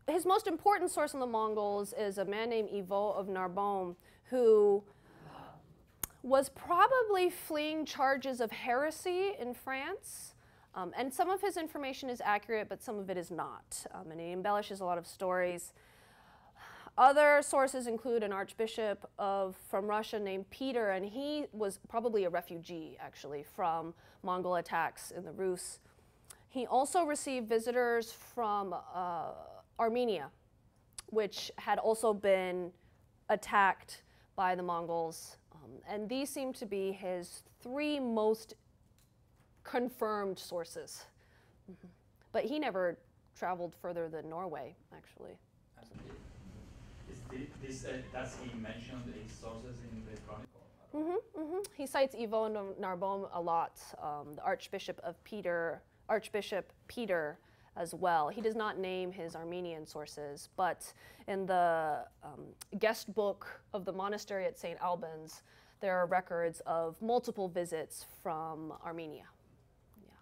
His most important source on the Mongols is a man named Ivo of Narbonne, who was probably fleeing charges of heresy in France. And some of his information is accurate, but some of it is not. And he embellishes a lot of stories. Other sources include an archbishop from Russia named Peter, and he was probably a refugee, actually, from Mongol attacks in the Rus. He also received visitors from Armenia, which had also been attacked by the Mongols. And these seem to be his three most confirmed sources. Mm-hmm. But he never traveled further than Norway, actually. Does he mention his sources in the chronicle? Mm-hmm, mm-hmm. He cites Ivo and Narbonne a lot, the Archbishop Peter as well. He does not name his Armenian sources, but in the guest book of the monastery at St. Albans, there are records of multiple visits from Armenia. Yeah.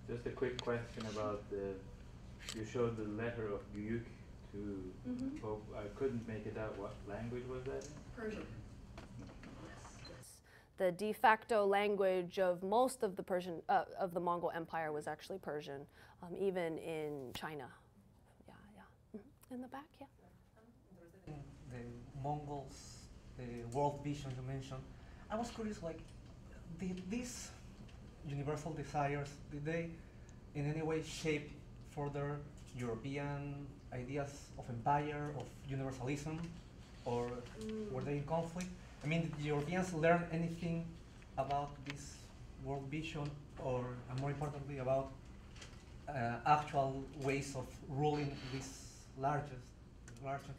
Just a quick question about you showed the letter of Guyuk to Pope. I couldn't make it out. What language was that in? Persian. The de facto language of most of the of the Mongol Empire was actually Persian, even in China. Yeah, yeah. Mm-hmm. In the back, yeah. The Mongols, the world vision you mentioned. I was curious, like, did these universal desires, did they in any way shape further European ideas of empire, of universalism, or were they in conflict? I mean, did the Europeans learn anything about this world vision, or more importantly, about actual ways of ruling this large empire?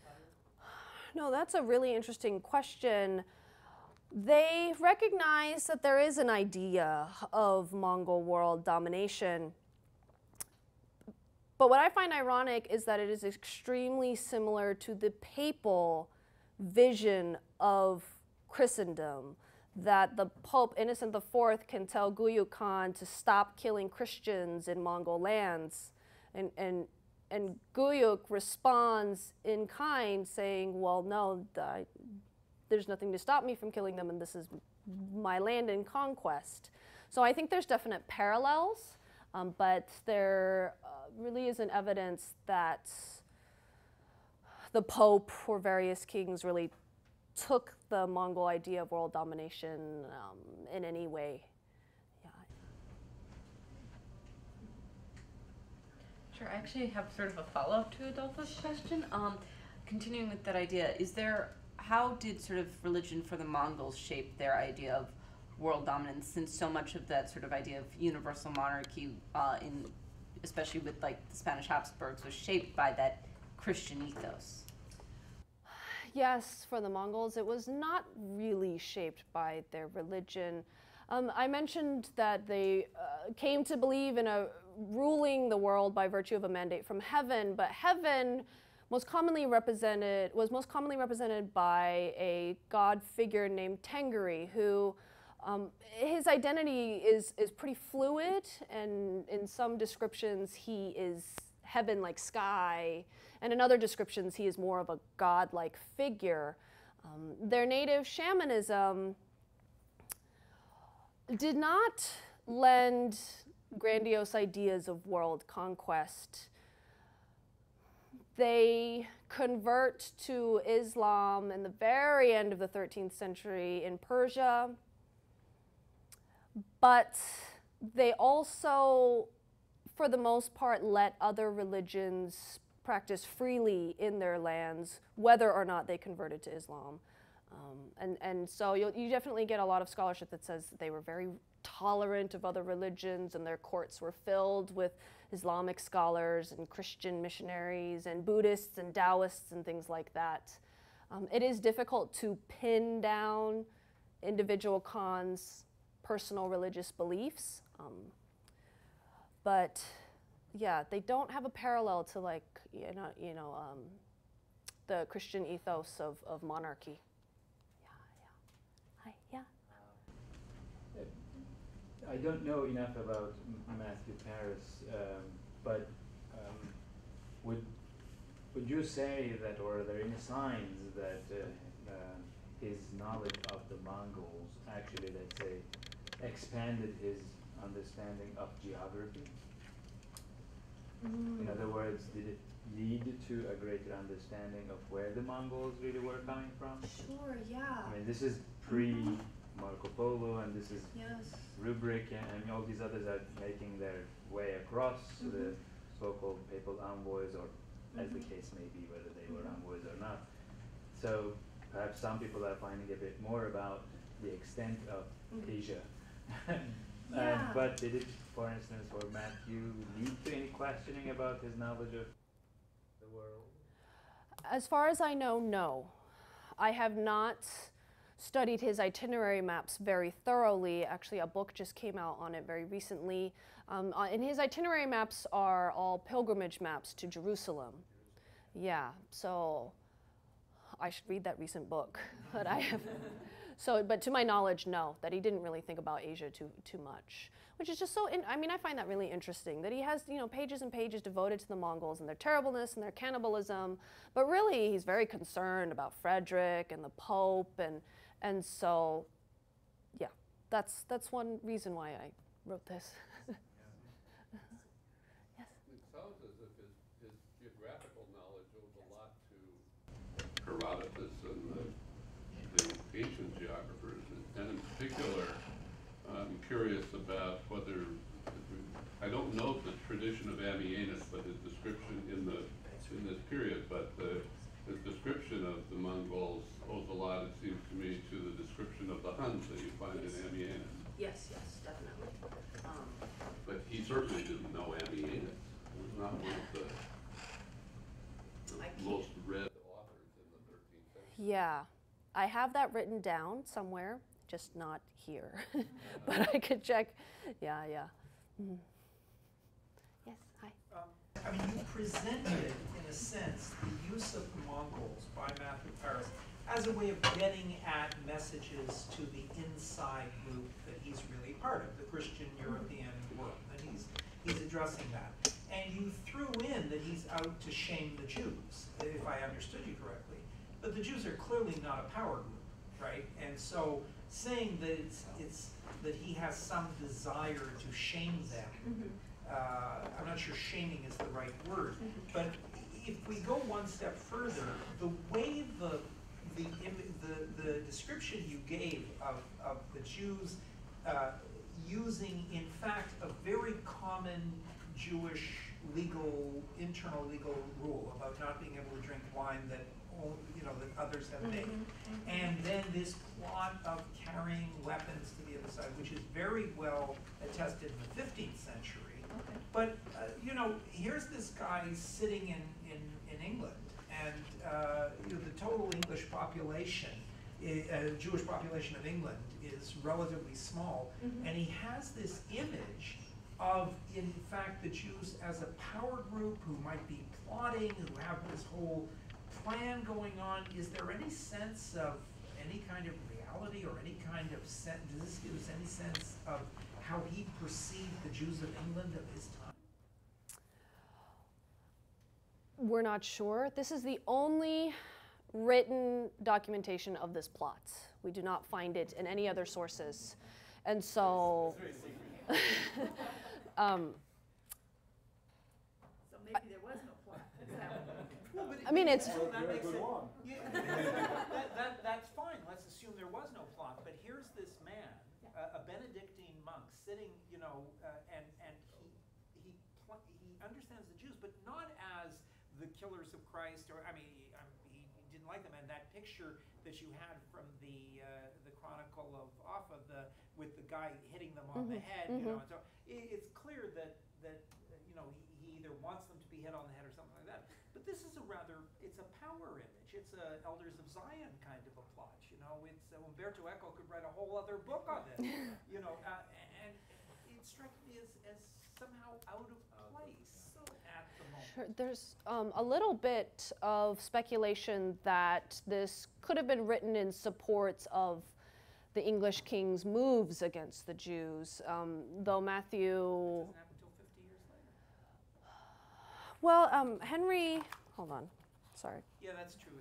No, that's a really interesting question. They recognize that there is an idea of Mongol world domination. But what I find ironic is that it is extremely similar to the papal vision of Christendom, that the Pope Innocent IV can tell Guyuk Khan to stop killing Christians in Mongol lands. And Guyuk responds in kind, saying, well, no, there's nothing to stop me from killing them, and this is my land in conquest. So I think there's definite parallels, but there really isn't evidence that the Pope or various kings really took the Mongol idea of world domination in any way. Yeah. Sure, I actually have sort of a follow-up to Adolfo's question. Continuing with that idea, how did sort of religion for the Mongols shape their idea of world dominance, since so much of that sort of idea of universal monarchy, especially with like the Spanish Habsburgs, was shaped by that Christian ethos? Yes, for the Mongols, it was not really shaped by their religion. I mentioned that they came to believe in ruling the world by virtue of a mandate from heaven, but heaven was most commonly represented by a god figure named Tengri, who his identity is pretty fluid, and in some descriptions he is heaven like sky, and in other descriptions he is more of a god-like figure. Their native shamanism did not lend grandiose ideas of world conquest. They convert to Islam in the very end of the 13th century in Persia, but they also, for the most part, let other religions practice freely in their lands, whether or not they converted to Islam. And so you definitely get a lot of scholarship that says that they were very tolerant of other religions, and their courts were filled with Islamic scholars and Christian missionaries and Buddhists and Taoists and things like that. It is difficult to pin down individual Khan's personal religious beliefs, but yeah, they don't have a parallel to like the Christian ethos of monarchy. Hi, yeah. I don't know enough about Matthew Paris, but would you say that, or are there any signs that his knowledge of the Mongols actually, let's say, expanded his understanding of geography? In other words, did it lead to a greater understanding of where the Mongols really were coming from? Sure, yeah. I mean, this is pre-Marco Polo, and this is Rubric, and all these others are making their way across the so-called papal envoys, or as the case may be, whether they were envoys or not. So perhaps some people are finding a bit more about the extent of Asia. But did it, for instance, for Matthew, lead to any questioning about his knowledge of the world? As far as I know, no. I have not studied his itinerary maps very thoroughly. Actually, a book just came out on it very recently. And his itinerary maps are all pilgrimage maps to Jerusalem. Yeah, so I should read that recent book, but I have. So, but to my knowledge, no, that he didn't really think about Asia too much, which is just so, I mean, I find that really interesting, that he has, pages and pages devoted to the Mongols and their terribleness and their cannibalism, but really he's very concerned about Frederick and the Pope, and so, yeah, that's one reason why I wrote this. Yes? It sounds as if his geographical knowledge owes a lot to Herodotus and the ancient geographers, and in particular, I'm curious about whether, I don't know the tradition of Ammianus, but his description in this period, but his description of the Mongols owes a lot, it seems to me, to the description of the Huns that you find in Ammianus. Yes, definitely. But he certainly didn't know Ammianus. He was not one of the most read authors in the 13th century. Yeah. I have that written down somewhere, just not here, but I could check. Yeah. Yes, hi. I mean, you presented, in a sense, the use of the Mongols by Matthew Paris as a way of getting at messages to the inside group that he's really part of, the Christian European world, and he's addressing that. And you threw in that he's out to shame the Jews, if I understood you correctly. But the Jews are clearly not a power group, right? And so saying that it's that he has some desire to shame them, I'm not sure shaming is the right word, but if we go one step further, the way the description you gave of the Jews using, in fact, a very common Jewish internal legal rule about not being able to drink wine that that others have made. And then this plot of carrying weapons to the other side, which is very well attested in the 15th century. But, here's this guy sitting in England, and the total English population, Jewish population of England is relatively small, and he has this image of, in fact, the Jews as a power group who might be plotting, who have this whole plan going on. Is there any sense of any kind of reality or any kind of sense, does this give us any sense of how he perceived the Jews of England of his time? We're not sure. This is the only written documentation of this plot. We do not find it in any other sources. And so, So maybe there was no plot. I mean, it's... That makes it, that's fine. Let's assume there was no plot. But here's this man, a Benedictine monk, sitting, and he understands the Jews, but not as the killers of Christ, or he didn't like them. And that picture that you had from the Chronicle of Offa, the with the guy hitting them on the head, you know. And so it's clear that you know, he either wants them to be hit on the head or something like that. But this is it's a power image. It's a Elders of Zion kind of a plot, you know. It's Umberto Eco could write a whole other book on this, you know. And it struck me as somehow out of place at the moment. Sure. There's a little bit of speculation that this could have been written in support of the English king's moves against the Jews, though Matthew. Doesn't happen until 50 years later. Well, Henry. Hold on. Sorry. Yeah, that's true.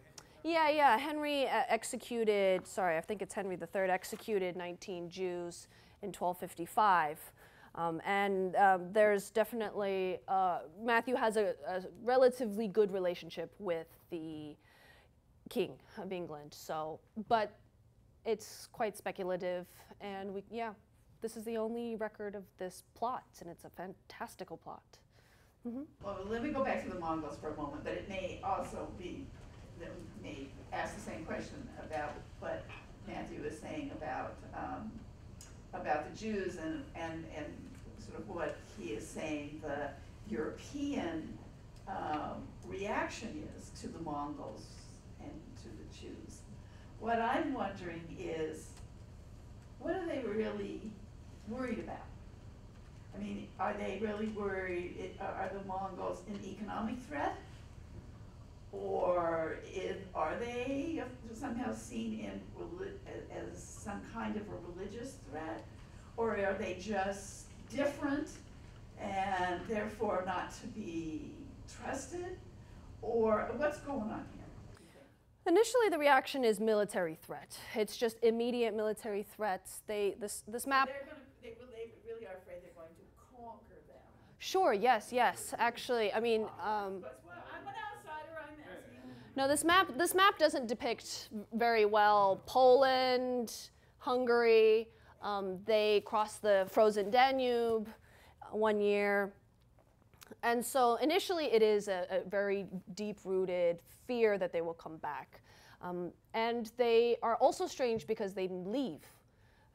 Yeah. Henry executed. Sorry, I think it's Henry III executed 19 Jews in 1255. There's definitely, Matthew has a relatively good relationship with the King of England, so, but it's quite speculative, and this is the only record of this plot, and it's a fantastical plot. Well, let me go back to the Mongols for a moment, but it may also be, that we may ask the same question about what Matthew was saying about the Jews and sort of what he is saying the European reaction is to the Mongols and to the Jews. What I'm wondering is, what are they really worried about? I mean, are they really worried, are the Mongols an economic threat? Or are they somehow seen as some kind of a religious threat? Or are they just different and therefore not to be trusted? Or what's going on here? Initially, the reaction is military threat. It's just immediate military threats. This map. They really are afraid they're going to conquer them. Sure. Yes. Actually, I mean. I'm an outsider. I'm asking. No, this map doesn't depict very well Poland, Hungary. They crossed the frozen Danube one year. And so initially it is a very deep-rooted fear that they will come back. And they are also strange because they leave.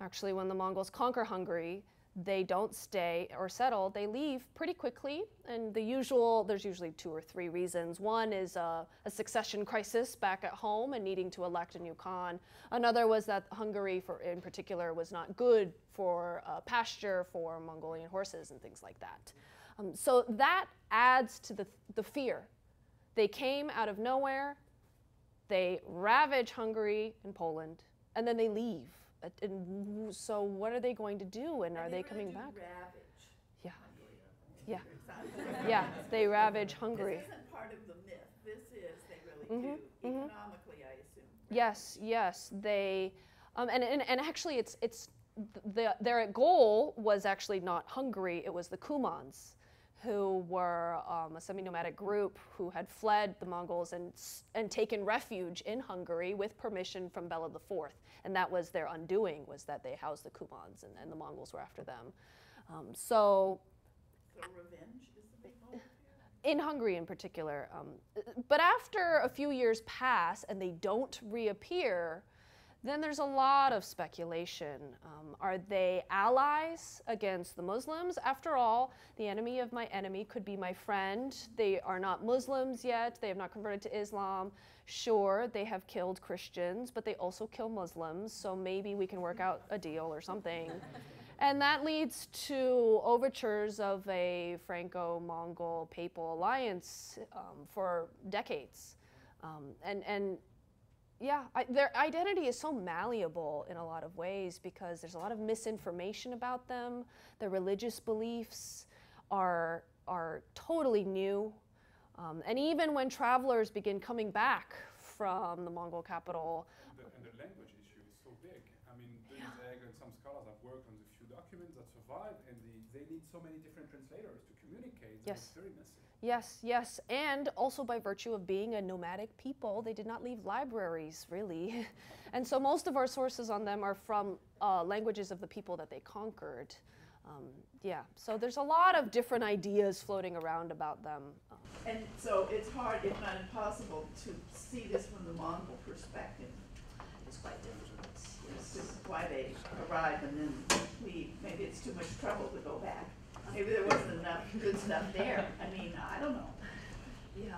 Actually, when the Mongols conquer Hungary, they don't stay or settle. They leave pretty quickly. And there's usually 2 or 3 reasons. One is a succession crisis back at home and needing to elect a new Khan. Another was that Hungary, in particular, was not good for pasture for Mongolian horses and things like that. So that adds to the fear. They came out of nowhere, they ravage Hungary and Poland, and then they leave. And so what are they going to do, and are they coming back? Ravage. Yeah, they ravage Hungary. This isn't part of the myth. This is, they really do, economically, I assume. Yes, they, and actually their goal was actually not Hungary, it was the Kumans, who were a semi-nomadic group who had fled the Mongols and taken refuge in Hungary with permission from Bela IV. And that was their undoing, was that they housed the Kumans and the Mongols were after them. So revenge is the big motive here? In Hungary in particular. But after a few years pass and they don't reappear, then there's a lot of speculation. Are they allies against the Muslims? After all, the enemy of my enemy could be my friend. They are not Muslims yet. They have not converted to Islam. Sure, they have killed Christians, but they also kill Muslims, so maybe we can work out a deal or something. And that leads to overtures of a Franco-Mongol papal alliance for decades. Their identity is so malleable in a lot of ways because there's a lot of misinformation about them. Their religious beliefs are totally new. And even when travelers begin coming back from the Mongol capital. And the language issue is so big. I mean, and some scholars have worked on the few documents that survive, and they need so many different translators to communicate. Yes. It's very messy. Yes, and also by virtue of being a nomadic people, they did not leave libraries, really. And so most of our sources on them are from languages of the people that they conquered. So there's a lot of different ideas floating around about them. And so it's hard, if not impossible, to see this from the Mongol perspective. It's quite difficult. It's just quite why they arrived, and then maybe it's too much trouble to go back. Maybe there wasn't enough good stuff there. I mean, I don't know. Yeah.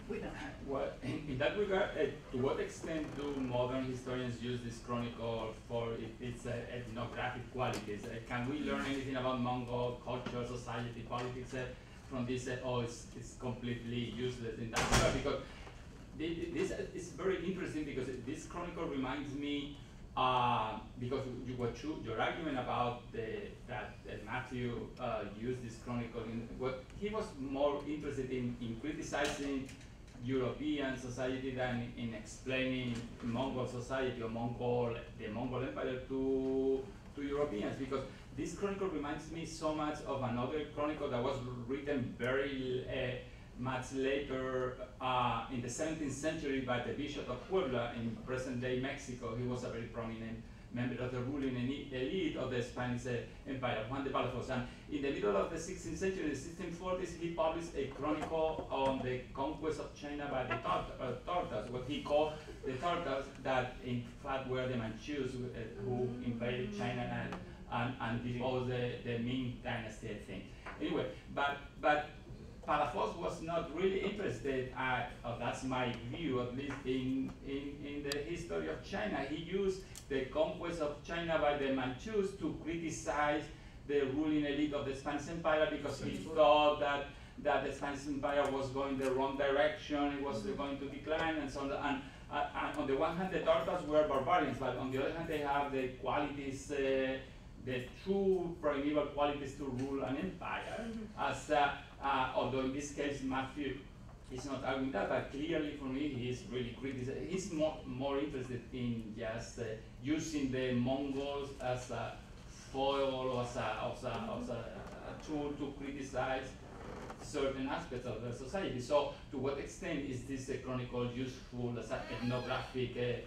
We don't know. Well, in that regard, to what extent do modern historians use this chronicle for its ethnographic qualities? Can we learn anything about Mongol culture, society, politics from this, or it's completely useless in that regard? Because this is very interesting, because this chronicle reminds me, because your argument about that Matthew used this chronicle, what he was more interested in criticizing European society than in explaining Mongol society or the Mongol Empire to Europeans, because this chronicle reminds me so much of another chronicle that was written very much later in the 17th century by the Bishop of Puebla in present-day Mexico. He was a very prominent member of the ruling elite of the Spanish Empire, Juan de Palafox. And in the middle of the 16th century, in the 1640s, he published a chronicle on the conquest of China by the Tartars, what he called the Tartars, that in fact were the Manchus who invaded China and deposed the Ming dynasty, I think. Anyway, but Palafox was not really interested, that's my view, at least in the history of China. He used the conquest of China by the Manchus to criticize the ruling elite of the Spanish Empire, because he thought that the Spanish Empire was going the wrong direction, it was going to decline, and so on. And on the one hand, the Tartars were barbarians, but on the other hand, they have the qualities, the true primeval qualities to rule an empire. As although in this case Matthew is not arguing that, but clearly for me he is really criticizing. He's more interested in just using the Mongols as a foil, or as a tool to criticize certain aspects of the society. So to what extent is this chronicle useful as an ethnographic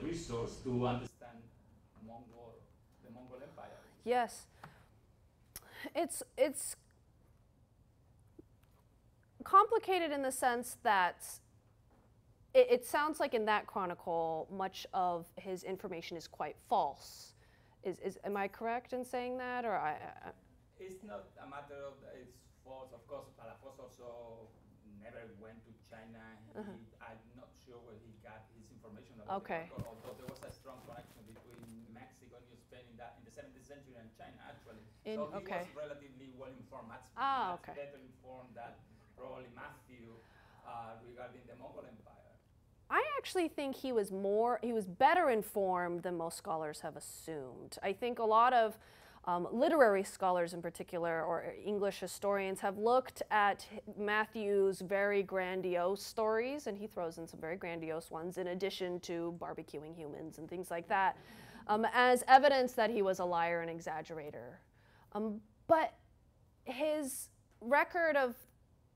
resource to understand the Mongol Empire? Yes. It's complicated in the sense that it sounds like in that chronicle much of his information is quite false. Am I correct in saying that, or It's not a matter of it's false. Of course, Palafox also never went to China. I'm not sure where he got his information about the Mongol, although there was a strong connection between Mexico and New Spain in the 17th century and China, actually. So he was relatively well informed, much better informed than probably Matthew regarding the Mongol Empire. I actually think he was better informed than most scholars have assumed. I think a lot of literary scholars in particular, or English historians, have looked at Matthew's very grandiose stories, and he throws in some very grandiose ones in addition to barbecuing humans and things like that, as evidence that he was a liar and exaggerator. But his record of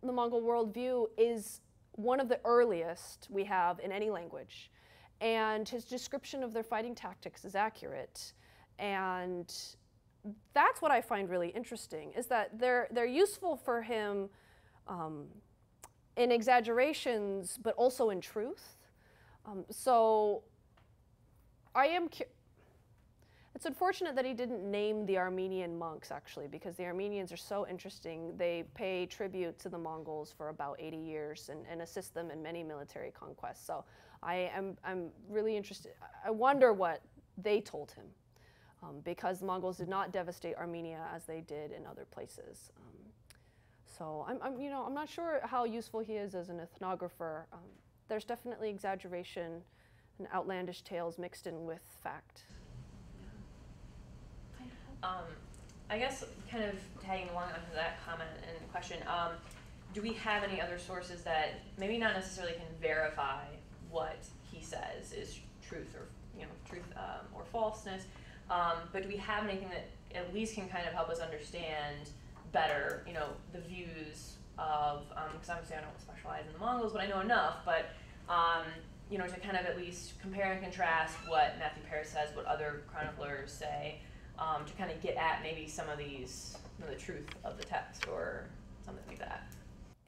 the Mongol worldview is one of the earliest we have in any language, and his description of their fighting tactics is accurate. And that's what I find really interesting, is that they're useful for him in exaggerations, but also in truth. So I am it's unfortunate that he didn't name the Armenian monks, actually, because the Armenians are so interesting. They pay tribute to the Mongols for about 80 years and assist them in many military conquests. So I'm really interested. I wonder what they told him, because the Mongols did not devastate Armenia as they did in other places. So I'm not sure how useful he is as an ethnographer. There's definitely exaggeration and outlandish tales mixed in with fact. I guess kind of tagging along onto that comment and question, do we have any other sources that maybe not necessarily can verify what he says is truth or or falseness, but do we have anything that at least can kind of help us understand better, the views of, because obviously I don't specialize in the Mongols, but I know enough, but to kind of at least compare and contrast what Matthew Paris says, what other chroniclers say, to kind of get at maybe some of these, the truth of the text or something like that.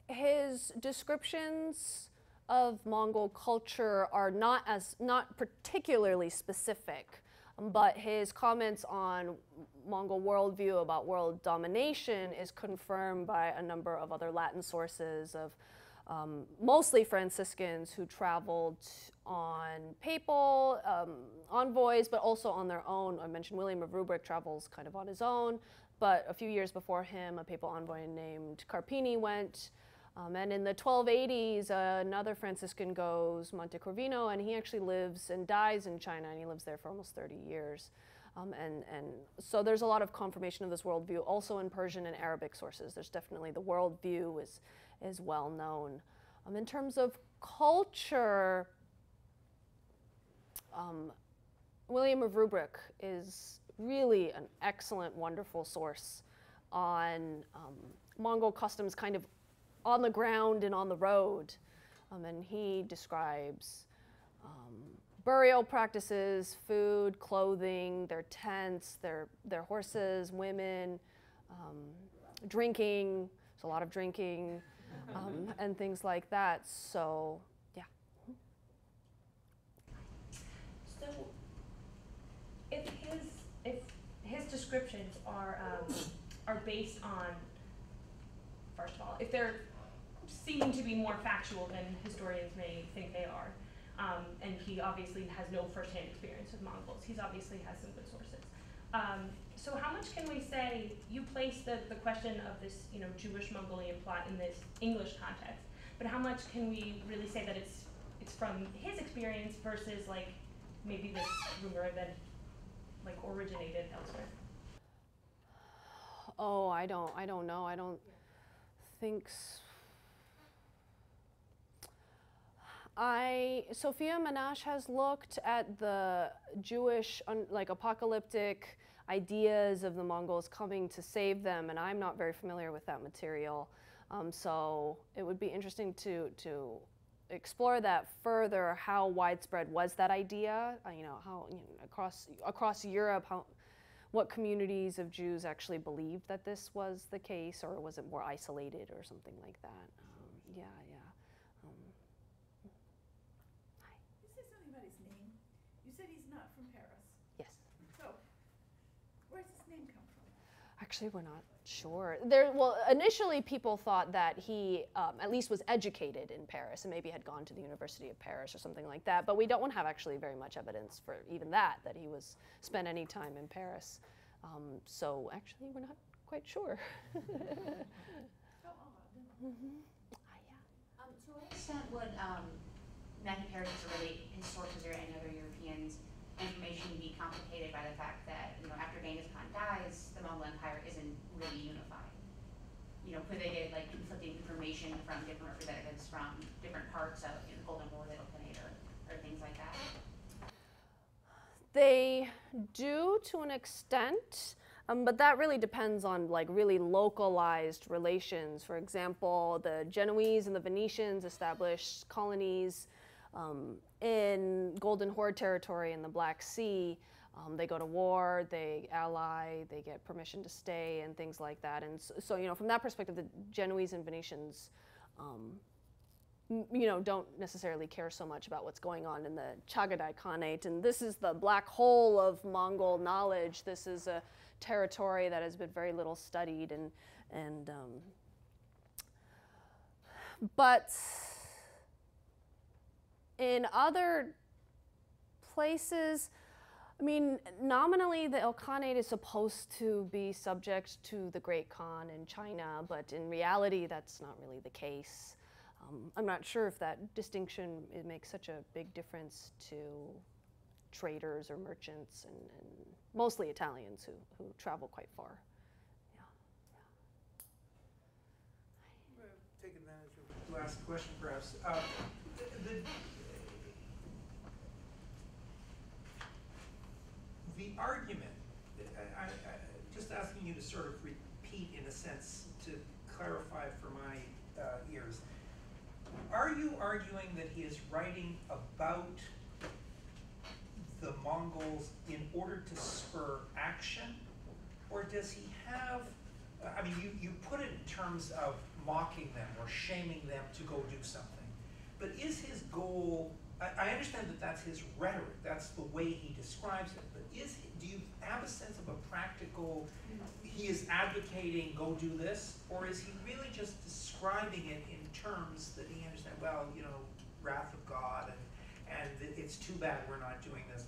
His descriptions of Mongol culture are not particularly specific, but his comments on Mongol worldview about world domination is confirmed by a number of other Latin sources of mostly Franciscans who traveled on papal envoys, but also on their own. I mentioned William of Rubric travels kind of on his own, but a few years before him, a papal envoy named Carpini went. And in the 1280s, another Franciscan goes, Montecorvino, and he actually lives and dies in China, and he lives there for almost 30 years. And so there's a lot of confirmation of this worldview, also in Persian and Arabic sources. There's definitely the worldview is well known. In terms of culture, William of Rubric is really an excellent, wonderful source on Mongol customs kind of on the ground and on the road. And he describes burial practices, food, clothing, their tents, their horses, women, drinking. There's a lot of drinking and things like that. So, yeah. So, if his descriptions are based on, first of all, if they're seeming to be more factual than historians may think they are, and he obviously has no firsthand experience with Mongols. He obviously has some good sources. So how much can we say, you place the question of this, Jewish Mongolian plot in this English context, but how much can we really say that it's from his experience versus like maybe this rumor that like originated elsewhere? Oh, I don't know. I don't think Sophia Menache has looked at the Jewish, like apocalyptic ideas of the Mongols coming to save them, and I'm not very familiar with that material. So it would be interesting to explore that further. How widespread was that idea? How across Europe, what communities of Jews actually believed that this was the case, or was it more isolated or something like that? Yeah. You said something about his name. You said he's not from Paris. Yes. So, where does his name come from? Actually, we're not sure. Well, initially people thought that he at least was educated in Paris and maybe had gone to the University of Paris or something like that, but we don't have actually very much evidence for even that he was spent any time in Paris. So actually, we're not quite sure. So odd. To what extent would Matthew Paris's his sources or any other Europeans' information be complicated by the fact that, after Genghis Khan dies, the Mongol Empire isn't really unified? Could they get like conflicting information from different representatives from different parts of the Golden War that Ilkhanate or things like that? They do to an extent, but that really depends on like really localized relations. For example, the Genoese and the Venetians established colonies in Golden Horde territory in the Black Sea. They go to war, they ally, they get permission to stay and things like that. And so from that perspective, the Genoese and Venetians don't necessarily care so much about what's going on in the Chagatai Khanate. And this is the black hole of Mongol knowledge. This is a territory that has been very little studied. But in other places, nominally the Ilkhanate is supposed to be subject to the Great Khan in China, but in reality that's not really the case. I'm not sure if that distinction makes such a big difference to traders or merchants and mostly Italians who travel quite far. I'm going to take advantage of the last question, perhaps. The argument, I just asking you to sort of repeat in a sense to clarify for my ears. Are you arguing that he is writing about the Mongols in order to spur action? Or does he have, you put it in terms of mocking them or shaming them to go do something. But is his goal, I understand that that's his rhetoric, that's the way he describes it, but do you have a sense of a practical, he is advocating go do this, or is he really just describing it in terms that he understands, well, you know, wrath of God, and it's too bad we're not doing this.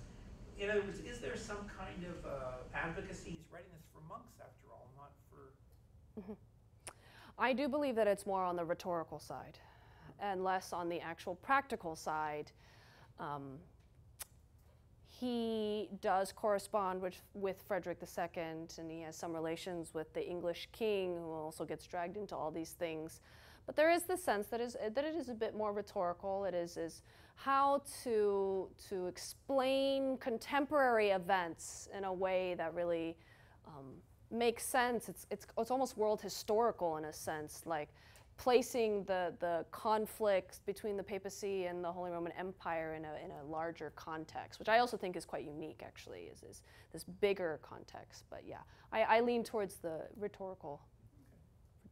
In other words, is there some kind of advocacy? He's writing this for monks after all, not for... I do believe that it's more on the rhetorical side and less on the actual practical side. He does correspond with Frederick II, and he has some relations with the English king, who also gets dragged into all these things. But there is the sense that it is a bit more rhetorical. It is how to explain contemporary events in a way that really makes sense. It's almost world historical in a sense, like placing the conflicts between the papacy and the Holy Roman Empire in a larger context, which I also think is quite unique, actually, is this bigger context. But yeah, I lean towards the rhetorical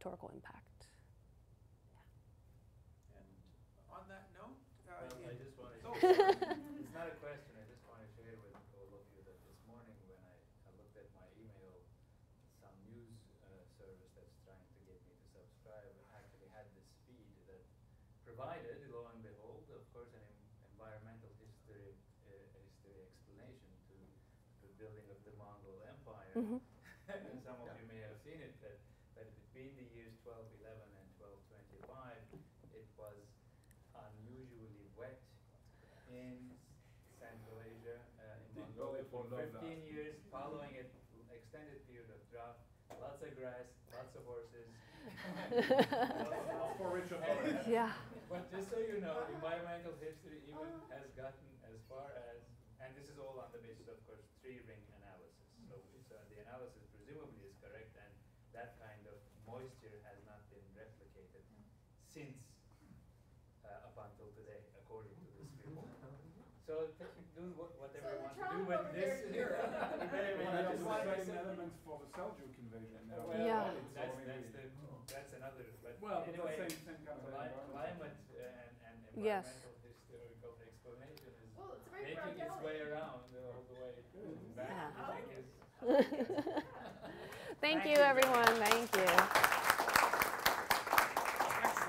impact. On that note, well, I just wanted to it's not a question, I just want to share with all of you that this morning when I looked at my email, some news service that's trying to get me to subscribe actually had this feed that provided, lo and behold, of course, an environmental history explanation to the building of the Mongol Empire. Mm-hmm. And some of you may have seen it, that between the years 1211 and 1225, it was unusually wet in Central Asia, in Mongolia for 15 years, following an extended period of drought, lots of grass, lots of horses. For Richard. Yeah. But just so you know, environmental history even has gotten as far as, and this is all on the basis, of course, tree-ring analysis. So the analysis presumably is correct, and that kind of moisture has not been replicated since up until today, according to this report. So do whatever you want to do with this. Same elements for the Seljuk invasion. Well, Yeah. That's another. But well, anyway, but same kind of climate and Yes. environmental historical explanation is Well, it's very making its way around all the way back. Yeah. I think is. Thank you, everyone. Thank you.